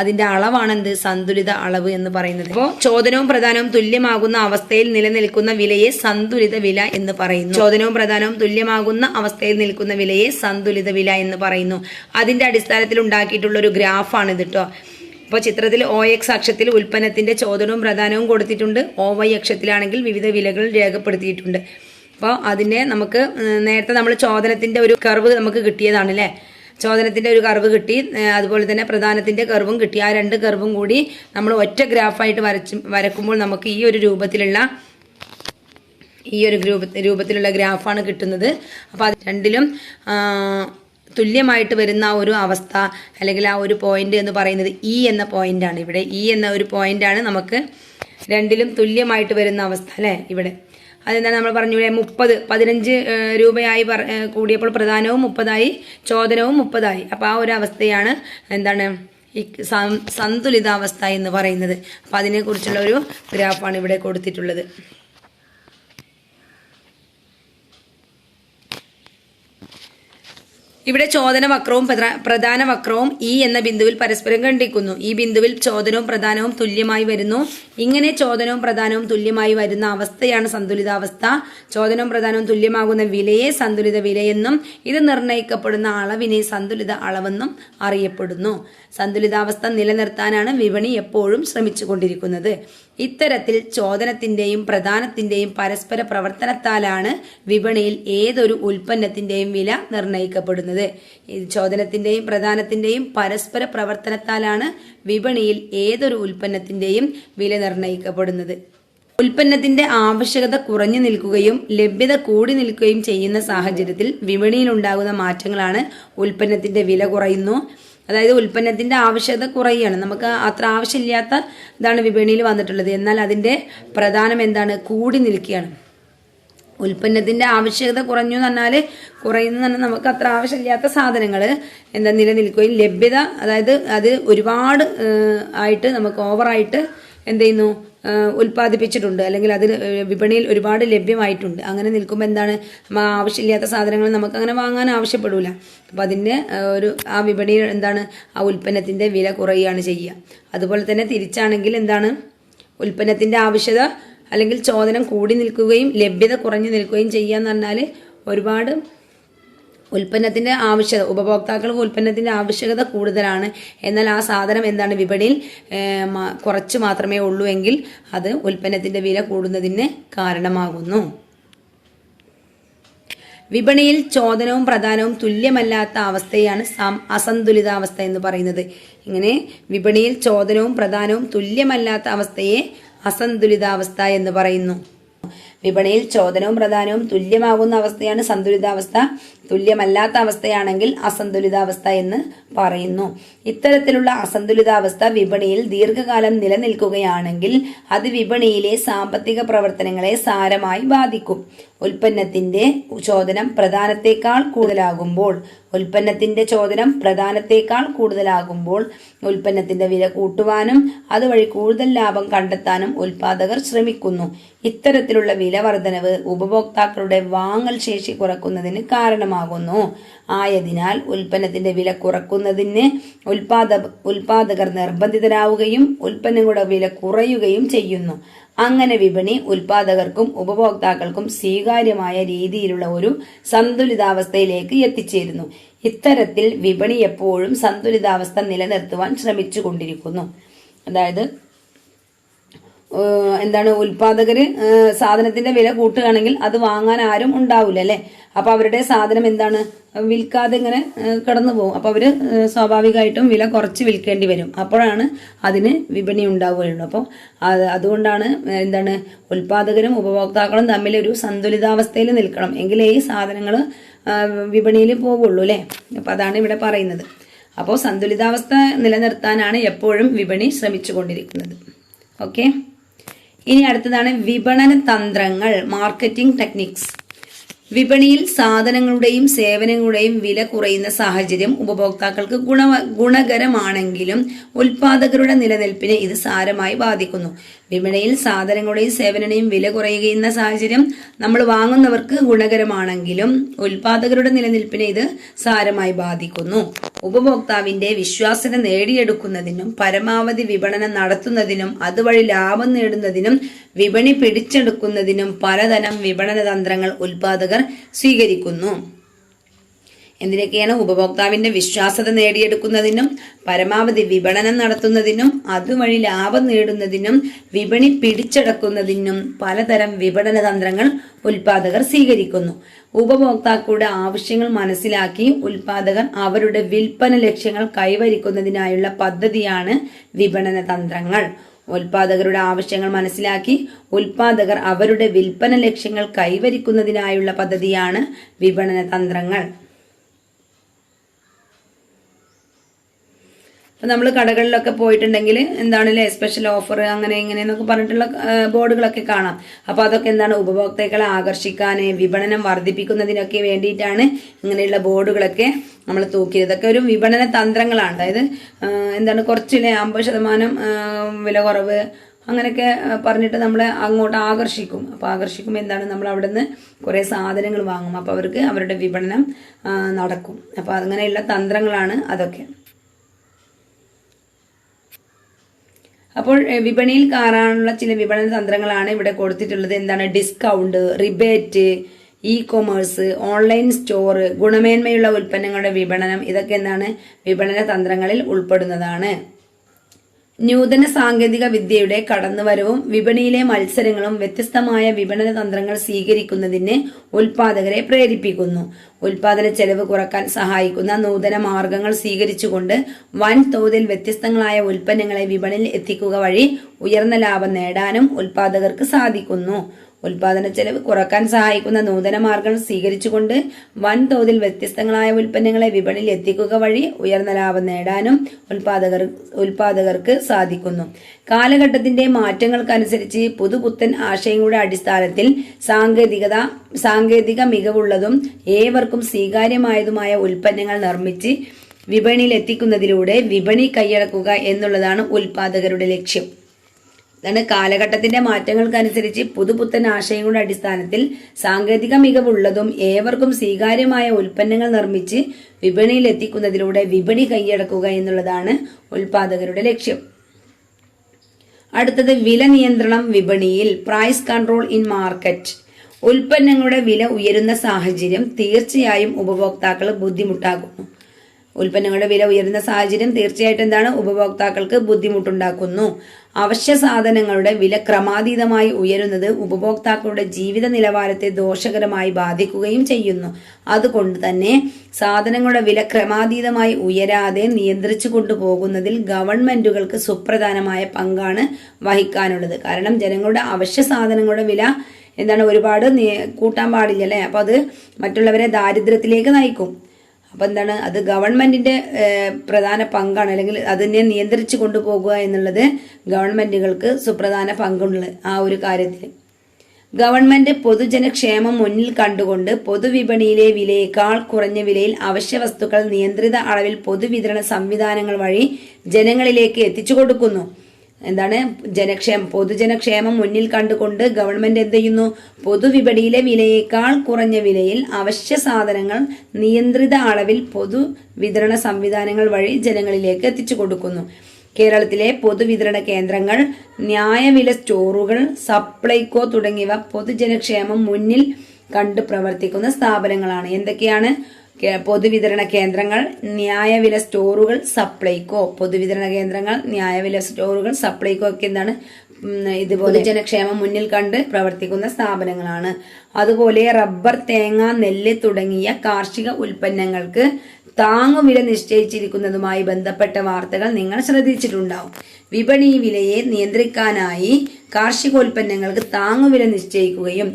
അതിന്റെ അളവാണ് എന്ത്, സന്തുലിത അളവ് എന്ന് പറയുന്നത്. അപ്പോൾ ചോദനവും പ്രധാനവും തുല്യമാകുന്ന അവസ്ഥയിൽ നിലനിൽക്കുന്ന വിലയെ സന്തുലിത വില എന്ന് പറയുന്നു. ചോദനവും പ്രധാനവും തുല്യമാകുന്ന അവസ്ഥയിൽ നിൽക്കുന്ന വിലയെ സന്തുലിത വില എന്ന് പറയുന്നു. അതിന്റെ അടിസ്ഥാനത്തിൽ ഉണ്ടാക്കിയിട്ടുള്ള ഒരു ഗ്രാഫാണ് ഇത് കേട്ടോ. ഇപ്പോൾ ചിത്രത്തിൽ OX അക്ഷത്തിൽ ഉൽപ്പന്നത്തിന്റെ ചോദനവും പ്രധാനവും കൊടുത്തിട്ടുണ്ട്. OY അക്ഷത്തിലാണെങ്കിൽ വിവിധ വിലകൾ രേഖപ്പെടുത്തിയിട്ടുണ്ട്. അപ്പോൾ അതിനെ നമുക്ക് നേരത്തെ നമ്മൾ ചോദനത്തിന്റെ ഒരു കർവ് നമുക്ക് കിട്ടിയതാണ് അല്ലേ. ചോദനത്തിന്റെ ഒരു കർവ് കിട്ടി, അതുപോലെ തന്നെ പ്രധാനത്തിന്റെ കർവും കിട്ടി. ആ രണ്ട് കർവും കൂടി നമ്മൾ ഒറ്റ ഗ്രാഫായിട്ട് വരക്കുമ്പോൾ നമുക്ക് ഈ ഒരു രൂപത്തിലുള്ള ഗ്രാഫാണ് കിട്ടുന്നത്. അപ്പോൾ അത് രണ്ടിലും തുല്യമായിട്ട് വരുന്ന ഒരു അവസ്ഥ അല്ലെങ്കിൽ ആ ഒരു പോയിന്റ് എന്ന് പറയുന്നത് E എന്ന പോയിന്റാണ്. ഇവിടെ E എന്ന ഒരു പോയിന്റാണ് നമുക്ക് രണ്ടിലും തുല്യമായിട്ട് വരുന്ന അവസ്ഥ അല്ലേ. ഇവിടെ അതെന്താണ് നമ്മൾ പറഞ്ഞു, 15 രൂപയായി കൂടിയപ്പോൾ പ്രധാനവും 30 ചോദനവും 30. അപ്പോൾ ആ ഒരു അവസ്ഥയാണ് എന്താണ്, ഈ സന്തുലിതാവസ്ഥ എന്ന് പറയുന്നത്. അപ്പം അതിനെക്കുറിച്ചുള്ള ഒരു ഗ്രാഫാണ് ഇവിടെ കൊടുത്തിട്ടുള്ളത്. ഇവിടെ ചോദന വക്രവും പ്രധാന വക്രവും E എന്ന ബിന്ദുവിൽ പരസ്പരം ഖണ്ഡിക്കുന്നു. ഈ ബിന്ദുവിൽ ചോദനവും പ്രധാനവും തുല്യമായി വരുന്നു. ഇങ്ങനെ ചോദനവും പ്രധാനവും തുല്യമായി വരുന്ന അവസ്ഥയാണ് സന്തുലിതാവസ്ഥ. ചോദനവും പ്രധാനവും തുല്യമാകുന്ന വിലയെ സന്തുലിത വിലയെന്നും ഇത് നിർണ്ണയിക്കപ്പെടുന്ന അളവിനെ സന്തുലിത അളവെന്നും അറിയപ്പെടുന്നു. സന്തുലിതാവസ്ഥ നിലനിർത്താനാണ് വിപണി എപ്പോഴും ശ്രമിച്ചുകൊണ്ടിരിക്കുന്നത്. ഇത്തരത്തിൽ ചോദനത്തിന്റെയും പ്രധാനത്തിന്റെയും പരസ്പര പ്രവർത്തനത്താലാണ് വിപണിയിൽ ഏതൊരു ഉൽപ്പന്നത്തിന്റെയും വില നിർണ്ണയിക്കപ്പെടുന്നത്. ചോദനത്തിന്റെയും പ്രധാനത്തിന്റെയും പരസ്പര പ്രവർത്തനത്താലാണ് വിപണിയിൽ ഏതൊരു ഉൽപ്പന്നത്തിന്റെയും വില നിർണ്ണയിക്കപ്പെടുന്നത്. ഉൽപ്പന്നത്തിന്റെ ആവശ്യകത കുറഞ്ഞു നിൽക്കുകയും ലഭ്യത കൂടി നിൽക്കുകയും ചെയ്യുന്ന സാഹചര്യത്തിൽ വിപണിയിൽ ഉണ്ടാകുന്ന മാറ്റങ്ങളാണ് ഉൽപ്പന്നത്തിന്റെ വില കുറയുന്നു. അതായത് ഉൽപ്പന്നത്തിന്റെ ആവശ്യകത കുറയുകയാണ്, നമുക്ക് അത്ര ആവശ്യമില്ലാത്ത ഇതാണ് വിപണിയിൽ വന്നിട്ടുള്ളത്. എന്നാൽ അതിന്റെ പ്രധാനം എന്താണ്, കൂടി നിൽക്കുകയാണ്. ഉൽപ്പന്നത്തിന്റെ ആവശ്യകത കുറഞ്ഞു എന്ന് പറഞ്ഞാൽ കുറയുന്നു പറഞ്ഞാൽ നമുക്ക് അത്ര ആവശ്യമില്ലാത്ത സാധനങ്ങൾ എന്താ നിലനിൽക്കുകയും ലഭ്യത, അതായത് അത് ഒരുപാട് ആയിട്ട് നമുക്ക് ഓവറായിട്ട് എന്ത് ചെയ്യുന്നു, ഉൽപ്പാദിപ്പിച്ചിട്ടുണ്ട്, അല്ലെങ്കിൽ അത് വിപണിയിൽ ഒരുപാട് ലഭ്യമായിട്ടുണ്ട്. അങ്ങനെ നിൽക്കുമ്പോൾ എന്താണ്, ആവശ്യമില്ലാത്ത സാധനങ്ങൾ നമുക്ക് അങ്ങനെ വാങ്ങാൻ ആവശ്യപ്പെടില്ല. അപ്പം അതിൻ്റെ ആ വിപണിയിൽ എന്താണ്, ആ ഉൽപ്പന്നത്തിൻ്റെ വില കുറയുകയാണ് ചെയ്യുക. അതുപോലെ തന്നെ തിരിച്ചാണെങ്കിൽ എന്താണ്, ഉൽപ്പന്നത്തിൻ്റെ ആവശ്യത അല്ലെങ്കിൽ ചോദനം കൂടി നിൽക്കുകയും ലഭ്യത കുറഞ്ഞു നിൽക്കുകയും ചെയ്യുക എന്ന് പറഞ്ഞാൽ ഒരുപാട് ഉൽപ്പന്നത്തിന്റെ ആവശ്യകത, ഉപഭോക്താക്കൾക്ക് ഉൽപ്പന്നത്തിന്റെ ആവശ്യകത കൂടുതലാണ്. എന്നാൽ ആ സാധനം എന്താണ്, വിപണിയിൽ കുറച്ച് മാത്രമേ ഉള്ളൂ എങ്കിൽ അത് ഉൽപ്പന്നത്തിന്റെ വില കൂടുന്നതിന് കാരണമാകുന്നു. വിപണിയിൽ ചോദനവും പ്രധാനവും തുല്യമല്ലാത്ത അവസ്ഥയാണ് അസന്തുലിതാവസ്ഥ എന്ന് പറയുന്നത്. ഇങ്ങനെ വിപണിയിൽ ചോദനവും പ്രധാനവും തുല്യമല്ലാത്ത അവസ്ഥയെ അസന്തുലിതാവസ്ഥ എന്ന് പറയുന്നു. വിപണിയിൽ ചോദനവും പ്രദാനവും തുല്യമാകുന്ന അവസ്ഥയാണ് സന്തുലിതാവസ്ഥ. തുല്യമല്ലാത്ത അവസ്ഥയാണെങ്കിൽ അസന്തുലിതാവസ്ഥ എന്ന് പറയുന്നു. ഇത്തരത്തിലുള്ള അസന്തുലിതാവസ്ഥ വിപണിയിൽ ദീർഘകാലം നിലനിൽക്കുകയാണെങ്കിൽ അത് വിപണിയിലെ സാമ്പത്തിക പ്രവർത്തനങ്ങളെ സാരമായി ബാധിക്കും. ഉൽപ്പന്നത്തിന്റെ ചോദനം പ്രധാനത്തേക്കാൾ കൂടുതലാകുമ്പോൾ ഉൽപ്പന്നത്തിന്റെ വില കൂട്ടുവാനും അതുവഴി കൂടുതൽ ലാഭം കണ്ടെത്താനും ഉൽപാദകർ ശ്രമിക്കുന്നു. ഇത്തരത്തിലുള്ള വില വർധനവ് ഉപഭോക്താക്കളുടെ വാങ്ങൽ ശേഷി കുറക്കുന്നതിന് കാരണമാകുന്നു. ആയതിനാൽ ഉൽപ്പന്നത്തിന്റെ വില കുറക്കുന്നതിന് ഉൽപാദകർ നിർബന്ധിതരാവുകയും ഉൽപ്പന്നങ്ങളുടെ വില കുറയുകയും ചെയ്യുന്നു. അങ്ങനെ വിപണി ഉൽപാദകർക്കും ഉപഭോക്താക്കൾക്കും സ്വീകാര്യമായ രീതിയിലുള്ള ഒരു സന്തുലിതാവസ്ഥയിലേക്ക് എത്തിച്ചേരുന്നു. ഇത്തരത്തിൽ വിപണി എപ്പോഴും സന്തുലിതാവസ്ഥ നിലനിർത്തുവാൻ ശ്രമിച്ചുകൊണ്ടിരിക്കുന്നു. അതായത് ഉൽപാദകര് സാധനത്തിന്റെ വില കൂട്ടുകയാണെങ്കിൽ അത് വാങ്ങാൻ ആരും ഉണ്ടാവില്ല അല്ലെ. അപ്പൊ അവരുടെ സാധനം വിൽക്കാതെ ഇങ്ങനെ കടന്നു പോകും. അപ്പൊ അവര് സ്വാഭാവികമായിട്ടും വില കുറച്ച് വിൽക്കേണ്ടി വരും. അപ്പോഴാണ് അതിന് വിപണി ഉണ്ടാവുകയുള്ളൂ. അപ്പോൾ അതുകൊണ്ടാണ് ഉൽപാദകരും ഉപഭോക്താക്കളും തമ്മിൽ ഒരു സന്തുലിതാവസ്ഥയിൽ നിൽക്കണം, എങ്കിലേ ഈ സാധനങ്ങൾ വിപണിയിൽ പോവുള്ളൂ അല്ലെ. അപ്പൊ അതാണ് ഇവിടെ പറയുന്നത്. അപ്പോൾ സന്തുലിതാവസ്ഥ നിലനിർത്താനാണ് എപ്പോഴും വിപണി ശ്രമിച്ചുകൊണ്ടിരിക്കുന്നത്. ഓക്കെ, ഇനി അടുത്തതാണ് വിപണന തന്ത്രങ്ങൾ, മാർക്കറ്റിംഗ് ടെക്നിക്സ്. വിപണിയിൽ സാധനങ്ങളുടെയും സേവനങ്ങളുടെയും വില കുറയുന്ന സാഹചര്യം ഉപഭോക്താക്കൾക്ക് ഗുണകരമാണെങ്കിലും ഉൽപാദകരുടെ നിലനിൽപ്പിനെ ഇത് സാരമായി ബാധിക്കുന്നു. വിപണിയിൽ സാധനങ്ങളുടെയും സേവനങ്ങളുടെയും വില കുറയുന്ന സാഹചര്യം നമ്മൾ വാങ്ങുന്നവർക്ക് ഗുണകരമാണെങ്കിലും ഉൽപാദകരുടെ നിലനിൽപ്പിനെ ഇത് സാരമായി ബാധിക്കുന്നു. ഉപഭോക്താവിന്റെ വിശ്വാസ്യത നേടിയെടുക്കുന്നതിനും പരമാവധി വിപണനം നടത്തുന്നതിനും അതുവഴി ലാഭം നേടുന്നതിനും വിപണി പിടിച്ചെടുക്കുന്നതിനും പലതരം വിപണന തന്ത്രങ്ങൾ ഉൽപാദകർ സ്വീകരിക്കുന്നു. എന്തിനൊക്കെയാണ്? ഉപഭോക്താവിന്റെ വിശ്വാസ്യത നേടിയെടുക്കുന്നതിനും പരമാവധി വിപണനം നടത്തുന്നതിനും അതുവഴി ലാഭം നേടുന്നതിനും വിപണി പിടിച്ചടക്കുന്നതിനും പലതരം വിപണന തന്ത്രങ്ങൾ ഉൽപാദകർ സ്വീകരിക്കുന്നു. ഉപഭോക്താക്കളുടെ ആവശ്യങ്ങൾ മനസ്സിലാക്കി ഉൽപാദകർ അവരുടെ വിൽപ്പന ലക്ഷ്യങ്ങൾ കൈവരിക്കുന്നതിനായുള്ള പദ്ധതിയാണ് വിപണന തന്ത്രങ്ങൾ. ഉൽപാദകരുടെ ആവശ്യങ്ങൾ മനസ്സിലാക്കി ഉൽപാദകർ അവരുടെ വിൽപ്പന ലക്ഷ്യങ്ങൾ കൈവരിക്കുന്നതിനായുള്ള പദ്ധതിയാണ് വിപണന തന്ത്രങ്ങൾ. അപ്പൊ നമ്മൾ കടകളിലൊക്കെ പോയിട്ടുണ്ടെങ്കിൽ സ്പെഷ്യൽ ഓഫർ അങ്ങനെ ഇങ്ങനെ എന്നൊക്കെ പറഞ്ഞിട്ടുള്ള ബോർഡുകളൊക്കെ കാണാം. അപ്പൊ അതൊക്കെ ഉപഭോക്താക്കളെ ആകർഷിക്കാൻ, വിപണനം വർദ്ധിപ്പിക്കുന്നതിനൊക്കെ വേണ്ടിയിട്ടാണ് ഇങ്ങനെയുള്ള ബോർഡുകളൊക്കെ നമ്മൾ തൂക്കിയത്. ഇതൊക്കെ ഒരു വിപണന തന്ത്രങ്ങളാണ്. അതായത് കുറച്ചില്ലേ 50% വില കുറവ് അങ്ങനെയൊക്കെ പറഞ്ഞിട്ട് നമ്മളെ അങ്ങോട്ട് ആകർഷിക്കും. അപ്പൊ ആകർഷിക്കുമ്പോൾ നമ്മൾ അവിടെ നിന്ന് കുറെ സാധനങ്ങൾ വാങ്ങും. അപ്പൊ അവർക്ക് അവരുടെ വിപണനം നടക്കും. അപ്പൊ അങ്ങനെയുള്ള തന്ത്രങ്ങളാണ് അതൊക്കെ. അപ്പോൾ വിപണിയിൽ കയറാനുള്ള ചില വിപണന തന്ത്രങ്ങളാണ് ഇവിടെ കൊടുത്തിട്ടുള്ളത്. Discount, rebate, E commerce, online store, ഗുണമേന്മയുള്ള ഉൽപ്പന്നങ്ങളുടെ വിപണനം, ഇതൊക്കെ വിപണന തന്ത്രങ്ങളിൽ ഉൾപ്പെടുന്നതാണ്. നൂതന സാങ്കേതിക വിദ്യയുടെ കടന്നുവരവും വിപണിയിലെ മത്സരങ്ങളും വ്യത്യസ്തമായ വിപണന തന്ത്രങ്ങൾ സ്വീകരിക്കുന്നതിന് ഉൽപാദകരെ പ്രേരിപ്പിക്കുന്നു. ഉൽപാദന ചെലവ് കുറക്കാൻ സഹായിക്കുന്ന നൂതന മാർഗങ്ങൾ സ്വീകരിച്ചുകൊണ്ട് വൻതോതിൽ വ്യത്യസ്തങ്ങളായ ഉൽപ്പന്നങ്ങളെ വിപണിയിൽ എത്തിക്കുക വഴി ഉയർന്ന ലാഭം നേടാനും ഉൽപാദകർക്ക് സാധിക്കുന്നു. ഉൽപാദന ചെലവ് കുറക്കാൻ സഹായിക്കുന്ന നൂതന മാർഗങ്ങൾ സ്വീകരിച്ചുകൊണ്ട് വൻതോതിൽ വ്യത്യസ്തങ്ങളായ ഉൽപ്പന്നങ്ങളെ വിപണിയിൽ എത്തിക്കുക വഴി ഉയർന്ന ലാഭം നേടാനും ഉൽപാദകർക്ക് സാധിക്കുന്നു. കാലഘട്ടത്തിന്റെ മാറ്റങ്ങൾക്കനുസരിച്ച് പുതുപുത്തൻ ആശയങ്ങളുടെ അടിസ്ഥാനത്തിൽ സാങ്കേതിക മികവുള്ളതും ഏവർക്കും സ്വീകാര്യമായതുമായ ഉൽപ്പന്നങ്ങൾ നിർമ്മിച്ച് വിപണിയിൽ എത്തിക്കുന്നതിലൂടെ വിപണി കൈയടക്കുക എന്നുള്ളതാണ് ഉൽപാദകരുടെ ലക്ഷ്യം. കാലഘട്ടത്തിന്റെ മാറ്റങ്ങൾക്കനുസരിച്ച് പുതുപുത്തൻ ആശയങ്ങളുടെ അടിസ്ഥാനത്തിൽ സാങ്കേതിക മികവുള്ളതും ഏവർക്കും സ്വീകാര്യമായ ഉൽപ്പന്നങ്ങൾ നിർമ്മിച്ച് വിപണിയിൽ എത്തിക്കുന്നതിലൂടെ വിപണി കൈയടക്കുക എന്നുള്ളതാണ് ഉൽപാദകരുടെ ലക്ഷ്യം. അടുത്തത് വില നിയന്ത്രണം വിപണിയിൽ, പ്രൈസ് കൺട്രോൾ ഇൻ മാർക്കറ്റ്. ഉൽപ്പന്നങ്ങളുടെ വില ഉയരുന്ന സാഹചര്യം തീർച്ചയായും ഉപഭോക്താക്കൾ ബുദ്ധിമുട്ടാക്കുന്നു. ഉൽപ്പന്നങ്ങളുടെ വില ഉയരുന്ന സാഹചര്യം തീർച്ചയായിട്ടും ഉപഭോക്താക്കൾക്ക് ബുദ്ധിമുട്ടുണ്ടാക്കുന്നു. അവശ്യ സാധനങ്ങളുടെ വില ക്രമാതീതമായി ഉയരുന്നത് ഉപഭോക്താക്കളുടെ ജീവിത നിലവാരത്തെ ദോഷകരമായി ബാധിക്കുകയും ചെയ്യുന്നു. അതുകൊണ്ട് തന്നെ സാധനങ്ങളുടെ വില ക്രമാതീതമായി ഉയരാതെ നിയന്ത്രിച്ചു കൊണ്ടുപോകുന്നതിൽ ഗവൺമെന്റുകൾക്ക് സുപ്രധാനമായ പങ്കാണ് വഹിക്കാനുള്ളത്. കാരണം ജനങ്ങളുടെ അവശ്യ സാധനങ്ങളുടെ വില എന്താണ് ഒരുപാട് കൂട്ടാൻ പാടില്ല അല്ലേ. അപ്പോൾ അത് മറ്റുള്ളവരെ ദാരിദ്ര്യത്തിലേക്ക് നയിക്കും. അപ്പോൾ എന്താണ് അത് ഗവൺമെന്റിന്റെ പ്രധാന പങ്കാണ്, അല്ലെങ്കിൽ അതിനെ നിയന്ത്രിച്ചു കൊണ്ടുപോകുക എന്നുള്ളത് ഗവൺമെന്റുകൾക്ക് സുപ്രധാന പങ്കുണ്ട് ആ ഒരു കാര്യത്തിൽ. ഗവൺമെന്റ് പൊതുജനക്ഷേമം മുന്നിൽ കണ്ടുകൊണ്ട് പൊതുവിപണിയിലെ വിലയേക്കാൾ കുറഞ്ഞ വിലയിൽ അവശ്യ വസ്തുക്കൾ നിയന്ത്രിത അളവിൽ പൊതുവിതരണ സംവിധാനങ്ങൾ വഴി ജനങ്ങളിലേക്ക് എത്തിച്ചു കൊടുക്കുന്നു. എന്താണ് പൊതുജനക്ഷേമം മുന്നിൽ കണ്ടുകൊണ്ട് ഗവൺമെന്റ് എന്ത് ചെയ്യുന്നു? പൊതുവിപണിയിലെ വിലയേക്കാൾ കുറഞ്ഞ വിലയിൽ അവശ്യ സാധനങ്ങൾ നിയന്ത്രിത അളവിൽ പൊതുവിതരണ സംവിധാനങ്ങൾ വഴി ജനങ്ങളിലേക്ക് എത്തിച്ചു കൊടുക്കുന്നു. കേരളത്തിലെ പൊതുവിതരണ കേന്ദ്രങ്ങൾ, ന്യായവില സ്റ്റോറുകൾ, സപ്ലൈകോ തുടങ്ങിയവ പൊതുജനക്ഷേമം മുന്നിൽ കണ്ട് പ്രവർത്തിക്കുന്ന സ്ഥാപനങ്ങളാണ്. എന്തൊക്കെയാണ്? പൊതുവിതരണ കേന്ദ്രങ്ങൾ, ന്യായവില സ്റ്റോറുകൾ, സപ്ലൈകോ. പൊതുവിതരണ കേന്ദ്രങ്ങൾ, ന്യായവില സ്റ്റോറുകൾ, സപ്ലൈകോ ഒക്കെ എന്താണ്? ഇതുപോലെ ജനക്ഷേമം മുന്നിൽ കണ്ട് പ്രവർത്തിക്കുന്ന സ്ഥാപനങ്ങളാണ്. അതുപോലെ റബ്ബർ, തേങ്ങ, നെല്ല് തുടങ്ങിയ കാർഷിക ഉൽപ്പന്നങ്ങൾക്ക് താങ്ങുവില നിശ്ചയിച്ചിരിക്കുന്നതുമായി ബന്ധപ്പെട്ട വാർത്തകൾ നിങ്ങൾ ശ്രദ്ധിച്ചിട്ടുണ്ടാവും. വിപണി വിലയെ നിയന്ത്രിക്കാനായി കാർഷികോൽപ്പന്നങ്ങൾക്ക് താങ്ങുവില നിശ്ചയിക്കുകയും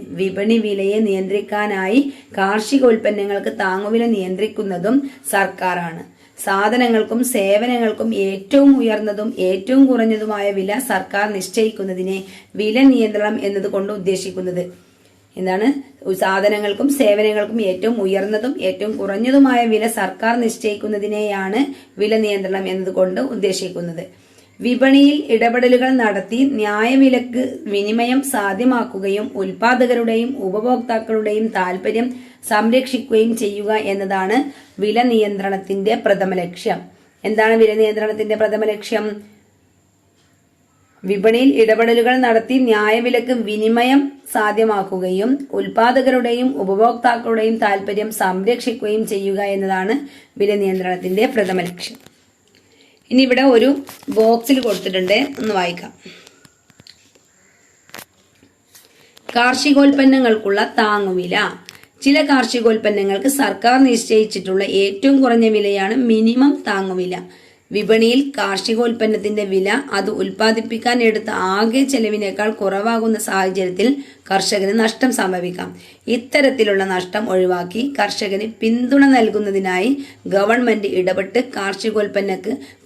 കാർഷികോൽപ്പന്നങ്ങൾക്ക് താങ്ങുവില നിയന്ത്രിക്കുന്നതും സർക്കാരാണ്. സാധനങ്ങൾക്കും സേവനങ്ങൾക്കും ഏറ്റവും ഉയർന്നതും ഏറ്റവും കുറഞ്ഞതുമായ വില സർക്കാർ നിശ്ചയിക്കുന്നതിനെ വില നിയന്ത്രണം എന്നതുകൊണ്ട് ഉദ്ദേശിക്കുന്നത് എന്താണ്? സാധനങ്ങൾക്കും സേവനങ്ങൾക്കും ഏറ്റവും ഉയർന്നതും ഏറ്റവും കുറഞ്ഞതുമായ വില സർക്കാർ നിശ്ചയിക്കുന്നതിനെയാണ് വില നിയന്ത്രണം എന്നതുകൊണ്ട് ഉദ്ദേശിക്കുന്നത്. വിപണിയിൽ ഇടപെടലുകൾ നടത്തി ന്യായവിലക്ക് വിനിമയം സാധ്യമാക്കുകയും ഉൽപാദകരുടെയും ഉപഭോക്താക്കളുടെയും താൽപര്യം സംരക്ഷിക്കുകയും ചെയ്യുക എന്നതാണ് വില നിയന്ത്രണത്തിന്റെ പ്രഥമ ലക്ഷ്യം. എന്താണ് വില നിയന്ത്രണത്തിന്റെ പ്രഥമ ലക്ഷ്യം? വിപണിയിൽ ഇടപെടലുകൾ നടത്തി ന്യായവിലക്ക് വിനിമയം സാധ്യമാക്കുകയും ഉൽപാദകരുടെയും ഉപഭോക്താക്കളുടെയും താൽപര്യം സംരക്ഷിക്കുകയും ചെയ്യുക എന്നതാണ് വില നിയന്ത്രണത്തിന്റെ പ്രഥമ ലക്ഷ്യം. ഇനി ഇവിടെ ഒരു ബോക്സിൽ കൊടുത്തിട്ടുണ്ട്, ഒന്ന് വായിക്കാം. കാർഷികോൽപ്പന്നങ്ങൾക്കുള്ള താങ്ങുവില. ചില കാർഷികോൽപ്പന്നങ്ങൾക്ക് സർക്കാർ നിശ്ചയിച്ചിട്ടുള്ള ഏറ്റവും കുറഞ്ഞ വിലയാണ് മിനിമം താങ്ങുവില. വിപണിയിൽ കാർഷികോൽപ്പന്നത്തിന്റെ വില അത് ഉൽപ്പാദിപ്പിക്കാൻ എടുത്ത ആകെ ചെലവിനേക്കാൾ കുറവാകുന്ന സാഹചര്യത്തിൽ കർഷകന് നഷ്ടം സംഭവിക്കാം. ഇത്തരത്തിലുള്ള നഷ്ടം ഒഴിവാക്കി കർഷകന് പിന്തുണ നൽകുന്നതിനായി ഗവൺമെന്റ് ഇടപെട്ട്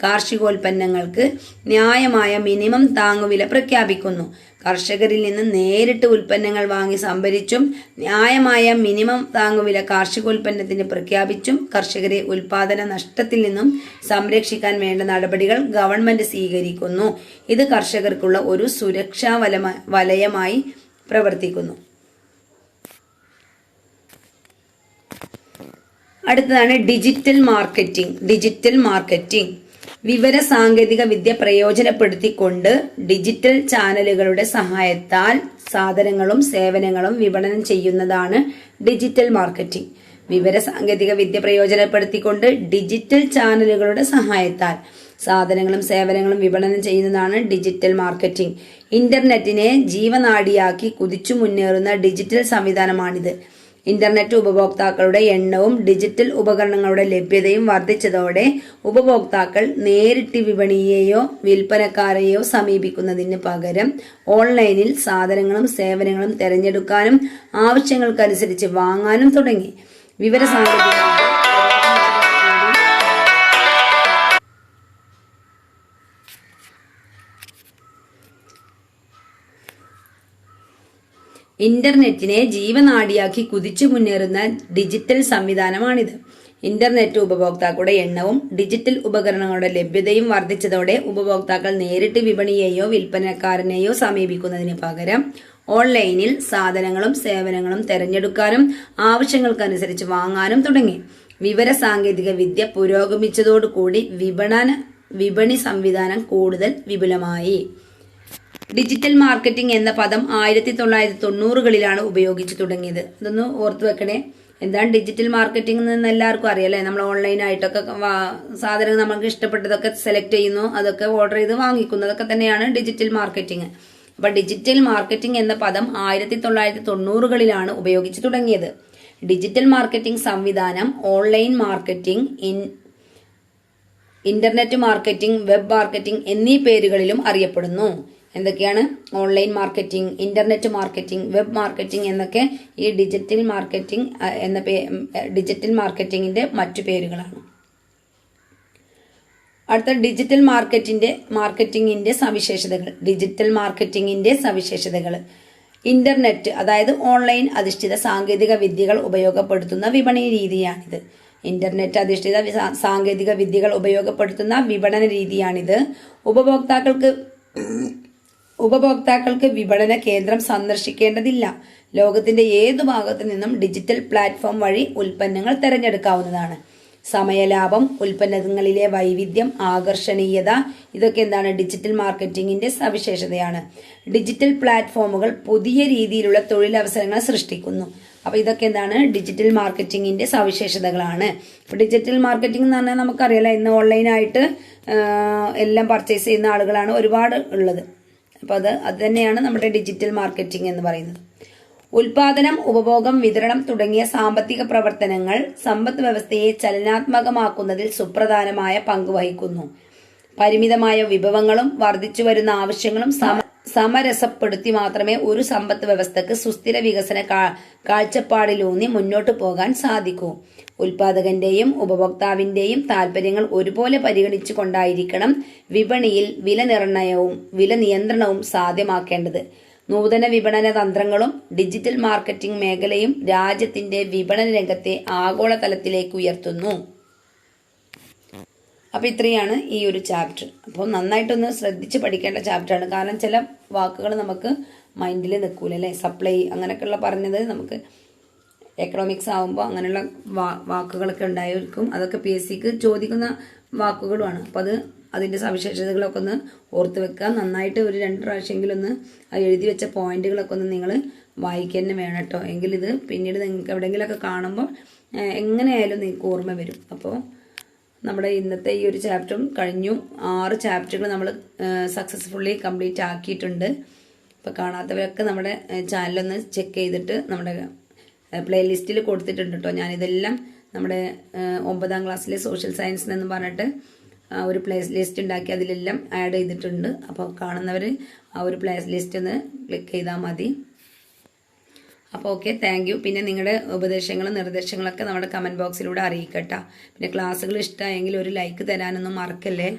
കാർഷികോൽപ്പന്നങ്ങൾക്ക് ന്യായമായ മിനിമം താങ്ങുവില പ്രഖ്യാപിക്കുന്നു. കർഷകരിൽ നിന്ന് നേരിട്ട് ഉൽപ്പന്നങ്ങൾ വാങ്ങി സംഭരിച്ചും ന്യായമായ മിനിമം താങ്ങുവില കാർഷികോൽപ്പന്നത്തിന് പ്രഖ്യാപിച്ചും കർഷകരെ ഉൽപാദന നഷ്ടത്തിൽ നിന്നും സംരക്ഷിക്കാൻ വേണ്ട നടപടികൾ ഗവൺമെന്റ് സ്വീകരിക്കുന്നു. ഇത് കർഷകർക്കുള്ള ഒരു സുരക്ഷാ വലയമായി പ്രവർത്തിക്കുന്നു. അടുത്തതാണ് ഡിജിറ്റൽ മാർക്കറ്റിംഗ്. വിവര സാങ്കേതിക വിദ്യ പ്രയോജനപ്പെടുത്തിക്കൊണ്ട് ഡിജിറ്റൽ ചാനലുകളുടെ സഹായത്താൽ സാധനങ്ങളും സേവനങ്ങളും വിപണനം ചെയ്യുന്നതാണ് ഡിജിറ്റൽ മാർക്കറ്റിംഗ്. വിവര സാങ്കേതിക വിദ്യ പ്രയോജനപ്പെടുത്തിക്കൊണ്ട് ഡിജിറ്റൽ ചാനലുകളുടെ സഹായത്താൽ സാധനങ്ങളും സേവനങ്ങളും വിപണനം ചെയ്യുന്നതാണ് ഡിജിറ്റൽ മാർക്കറ്റിംഗ്. ഇന്റർനെറ്റിനെ ജീവനാഡിയാക്കി കുതിച്ചു മുന്നേറുന്ന ഡിജിറ്റൽ സംവിധാനമാണിത്. ഇന്റർനെറ്റ് ഉപഭോക്താക്കളുടെ എണ്ണവും ഡിജിറ്റൽ ഉപകരണങ്ങളുടെ ലഭ്യതയും വർദ്ധിച്ചതോടെ ഉപഭോക്താക്കൾ നേരിട്ട് വിപണിയെയോ വിൽപ്പനക്കാരെയോ സമീപിക്കുന്നതിന് പകരം ഓൺലൈനിൽ സാധനങ്ങളും സേവനങ്ങളും തിരഞ്ഞെടുക്കാനും ആവശ്യങ്ങൾക്കനുസരിച്ച് വാങ്ങാനും തുടങ്ങി. ഇന്റർനെറ്റിനെ ജീവനാഡിയാക്കി കുതിച്ചു മുന്നേറുന്ന ഡിജിറ്റൽ സംവിധാനമാണിത്. ഇന്റർനെറ്റ് ഉപഭോക്താക്കളുടെ എണ്ണവും ഡിജിറ്റൽ ഉപകരണങ്ങളുടെ ലഭ്യതയും വർദ്ധിച്ചതോടെ ഉപഭോക്താക്കൾ നേരിട്ട് വിപണിയെയോ വിൽപ്പനക്കാരനെയോ സമീപിക്കുന്നതിന് പകരം ഓൺലൈനിൽ സാധനങ്ങളും സേവനങ്ങളും തിരഞ്ഞെടുക്കാനും ആവശ്യങ്ങൾക്കനുസരിച്ച് വാങ്ങാനും തുടങ്ങി. വിവര സാങ്കേതിക വിദ്യ പുരോഗമിച്ചതോടുകൂടി വിപണി സംവിധാനം കൂടുതൽ വിപുലമായി. ഡിജിറ്റൽ മാർക്കറ്റിംഗ് എന്ന പദം 1990കളിലാണ് ഉപയോഗിച്ചു തുടങ്ങിയത്. ഇതൊന്ന് ഓർത്തു വെക്കണേ. എന്താണ് ഡിജിറ്റൽ മാർക്കറ്റിംഗ് എന്ന് എല്ലാവർക്കും അറിയാലേ. നമ്മൾ ഓൺലൈനായിട്ടൊക്കെ സാധനങ്ങൾ നമുക്ക് ഇഷ്ടപ്പെട്ടതൊക്കെ സെലക്ട് ചെയ്യുന്നു, അതൊക്കെ ഓർഡർ ചെയ്ത് വാങ്ങിക്കുന്നു, അതൊക്കെ തന്നെയാണ് ഡിജിറ്റൽ മാർക്കറ്റിംഗ്. അപ്പൊ ഡിജിറ്റൽ മാർക്കറ്റിംഗ് എന്ന പദം 1990കളിലാണ് ഉപയോഗിച്ചു തുടങ്ങിയത്. ഡിജിറ്റൽ മാർക്കറ്റിംഗ് സംവിധാനം online marketing, internet marketing, web marketing എന്നീ പേരുകളിലും അറിയപ്പെടുന്നു. എന്തൊക്കെയാണ്? Online marketing, internet marketing, web marketing എന്നൊക്കെ ഈ ഡിജിറ്റൽ മാർക്കറ്റിംഗിന്റെ മറ്റു പേരുകളാണ്. അടുത്ത ഡിജിറ്റൽ മാർക്കറ്റിംഗിന്റെ സവിശേഷതകൾ. ഇന്റർനെറ്റ്, അതായത് ഓൺലൈൻ അധിഷ്ഠിത സാങ്കേതിക വിദ്യകൾ ഉപയോഗപ്പെടുത്തുന്ന വിപണി രീതിയാണിത്. ഇന്റർനെറ്റ് അധിഷ്ഠിത സാങ്കേതിക വിദ്യകൾ ഉപയോഗപ്പെടുത്തുന്ന വിപണന രീതിയാണിത്. ഉപഭോക്താക്കൾക്ക് വിപണന കേന്ദ്രം സന്ദർശിക്കേണ്ടതില്ല. ലോകത്തിന്റെ ഏതു ഭാഗത്തു നിന്നും ഡിജിറ്റൽ പ്ലാറ്റ്ഫോം വഴി ഉൽപ്പന്നങ്ങൾ തിരഞ്ഞെടുക്കാവുന്നതാണ്. സമയലാഭം, ഉൽപ്പന്നങ്ങളിലെ വൈവിധ്യം, ആകർഷണീയത, ഇതൊക്കെ എന്താണ്? ഡിജിറ്റൽ മാർക്കറ്റിംഗിന്റെ സവിശേഷതയാണ്. ഡിജിറ്റൽ പ്ലാറ്റ്ഫോമുകൾ പുതിയ രീതിയിലുള്ള തൊഴിലവസരങ്ങൾ സൃഷ്ടിക്കുന്നു. അപ്പൊ ഇതൊക്കെ എന്താണ്? ഡിജിറ്റൽ മാർക്കറ്റിംഗിന്റെ സവിശേഷതകളാണ്. ഡിജിറ്റൽ മാർക്കറ്റിംഗ് എന്ന് പറഞ്ഞാൽ നമുക്കറിയാലോ, ഇന്ന് ഓൺലൈനായിട്ട് എല്ലാം പർച്ചേസ് ചെയ്യുന്ന ആളുകളാണ് ഒരുപാട് ഉള്ളത്. അപ്പൊ അത് തന്നെയാണ് നമ്മുടെ ഡിജിറ്റൽ മാർക്കറ്റിംഗ് എന്ന് പറയുന്നത്. ഉൽപാദനം, ഉപഭോഗം, വിതരണം തുടങ്ങിയ സാമ്പത്തിക പ്രവർത്തനങ്ങൾ സമ്പദ് വ്യവസ്ഥയെ ചലനാത്മകമാക്കുന്നതിൽ സുപ്രധാനമായ പങ്ക് വഹിക്കുന്നു. പരിമിതമായ വിഭവങ്ങളും വർദ്ധിച്ചുവരുന്ന ആവശ്യങ്ങളും സമരസപ്പെടുത്തി മാത്രമേ ഒരു സമ്പദ് വ്യവസ്ഥക്ക് സുസ്ഥിര വികസന കാഴ്ചപ്പാടിലൂന്നി മുന്നോട്ടു പോകാൻ സാധിക്കൂ. ഉൽപാദകന്റെയും ഉപഭോക്താവിന്റെയും താൽപര്യങ്ങൾ ഒരുപോലെ പരിഗണിച്ചു കൊണ്ടായിരിക്കണം വിപണിയിൽ വില നിയന്ത്രണവും സാധ്യമാക്കേണ്ടത്. നൂതന വിപണന തന്ത്രങ്ങളും ഡിജിറ്റൽ മാർക്കറ്റിംഗ് മേഖലയും രാജ്യത്തിന്റെ വിപണന രംഗത്തെ ആഗോളതലത്തിലേക്ക് ഉയർത്തുന്നു. അപ്പൊ ഇത്രയാണ് ഈ ഒരു ചാപ്റ്റർ. അപ്പോൾ നന്നായിട്ടൊന്ന് ശ്രദ്ധിച്ച് പഠിക്കേണ്ട ചാപ്റ്ററാണ്. കാരണം ചില വാക്കുകൾ നമുക്ക് മൈൻഡിൽ നിൽക്കൂല അല്ലേ. സപ്ലൈ അങ്ങനെയൊക്കെയുള്ള പറഞ്ഞത് നമുക്ക് എക്കണോമിക്സ് ആകുമ്പോൾ അങ്ങനെയുള്ള വാക്കുകളൊക്കെ ഉണ്ടായിരിക്കും. അതൊക്കെ PSCക്ക് ചോദിക്കുന്ന വാക്കുകളുമാണ്. അപ്പോൾ അതിൻ്റെ സവിശേഷതകളൊക്കെ ഒന്ന് ഓർത്ത് വെക്കുക. നന്നായിട്ട് ഒരു 2 പ്രാവശ്യമെങ്കിലും ഒന്ന് എഴുതി വെച്ച പോയിന്റുകളൊക്കെ ഒന്ന് നിങ്ങൾ വായിക്കുക തന്നെ വേണം കേട്ടോ. എങ്കിൽ ഇത് പിന്നീട് നിങ്ങൾക്ക് എവിടെയെങ്കിലുമൊക്കെ കാണുമ്പോൾ എങ്ങനെയായാലും നിങ്ങൾക്ക് ഓർമ്മ വരും. അപ്പോൾ നമ്മുടെ ഇന്നത്തെ ഈ ഒരു ചാപ്റ്ററും കഴിഞ്ഞു. 6 ചാപ്റ്ററുകൾ നമ്മൾ സക്സസ്ഫുള്ളി കംപ്ലീറ്റ് ആക്കിയിട്ടുണ്ട്. അപ്പോൾ കാണാത്തവരൊക്കെ നമ്മുടെ ചാനലൊന്ന് ചെക്ക് ചെയ്തിട്ട് നമ്മുടെ പ്ലേലിസ്റ്റിൽ കൊടുത്തിട്ടുണ്ട് കേട്ടോ. ഞാനിതെല്ലാം നമ്മുടെ 9ാം ക്ലാസ്സിലെ സോഷ്യൽ സയൻസ് എന്ന് പറഞ്ഞിട്ട് ഒരു പ്ലേ ലിസ്റ്റ് ഉണ്ടാക്കി അതിലെല്ലാം ആഡ് ചെയ്തിട്ടുണ്ട്. അപ്പോൾ കാണുന്നവർ ആ ഒരു പ്ലേ ലിസ്റ്റ് ഒന്ന് ക്ലിക്ക് ചെയ്താൽ മതി. അപ്പോൾ ഓക്കെ, താങ്ക് യു. പിന്നെ നിങ്ങളുടെ ഉപദേശങ്ങളും നിർദ്ദേശങ്ങളൊക്കെ നമ്മുടെ കമൻറ്റ് ബോക്സിലൂടെ അറിയിക്കട്ടോ. പിന്നെ ക്ലാസ്സുകൾ ഇഷ്ടമായെങ്കിൽ ഒരു ലൈക്ക് തരാനൊന്നും മറക്കല്ലേ.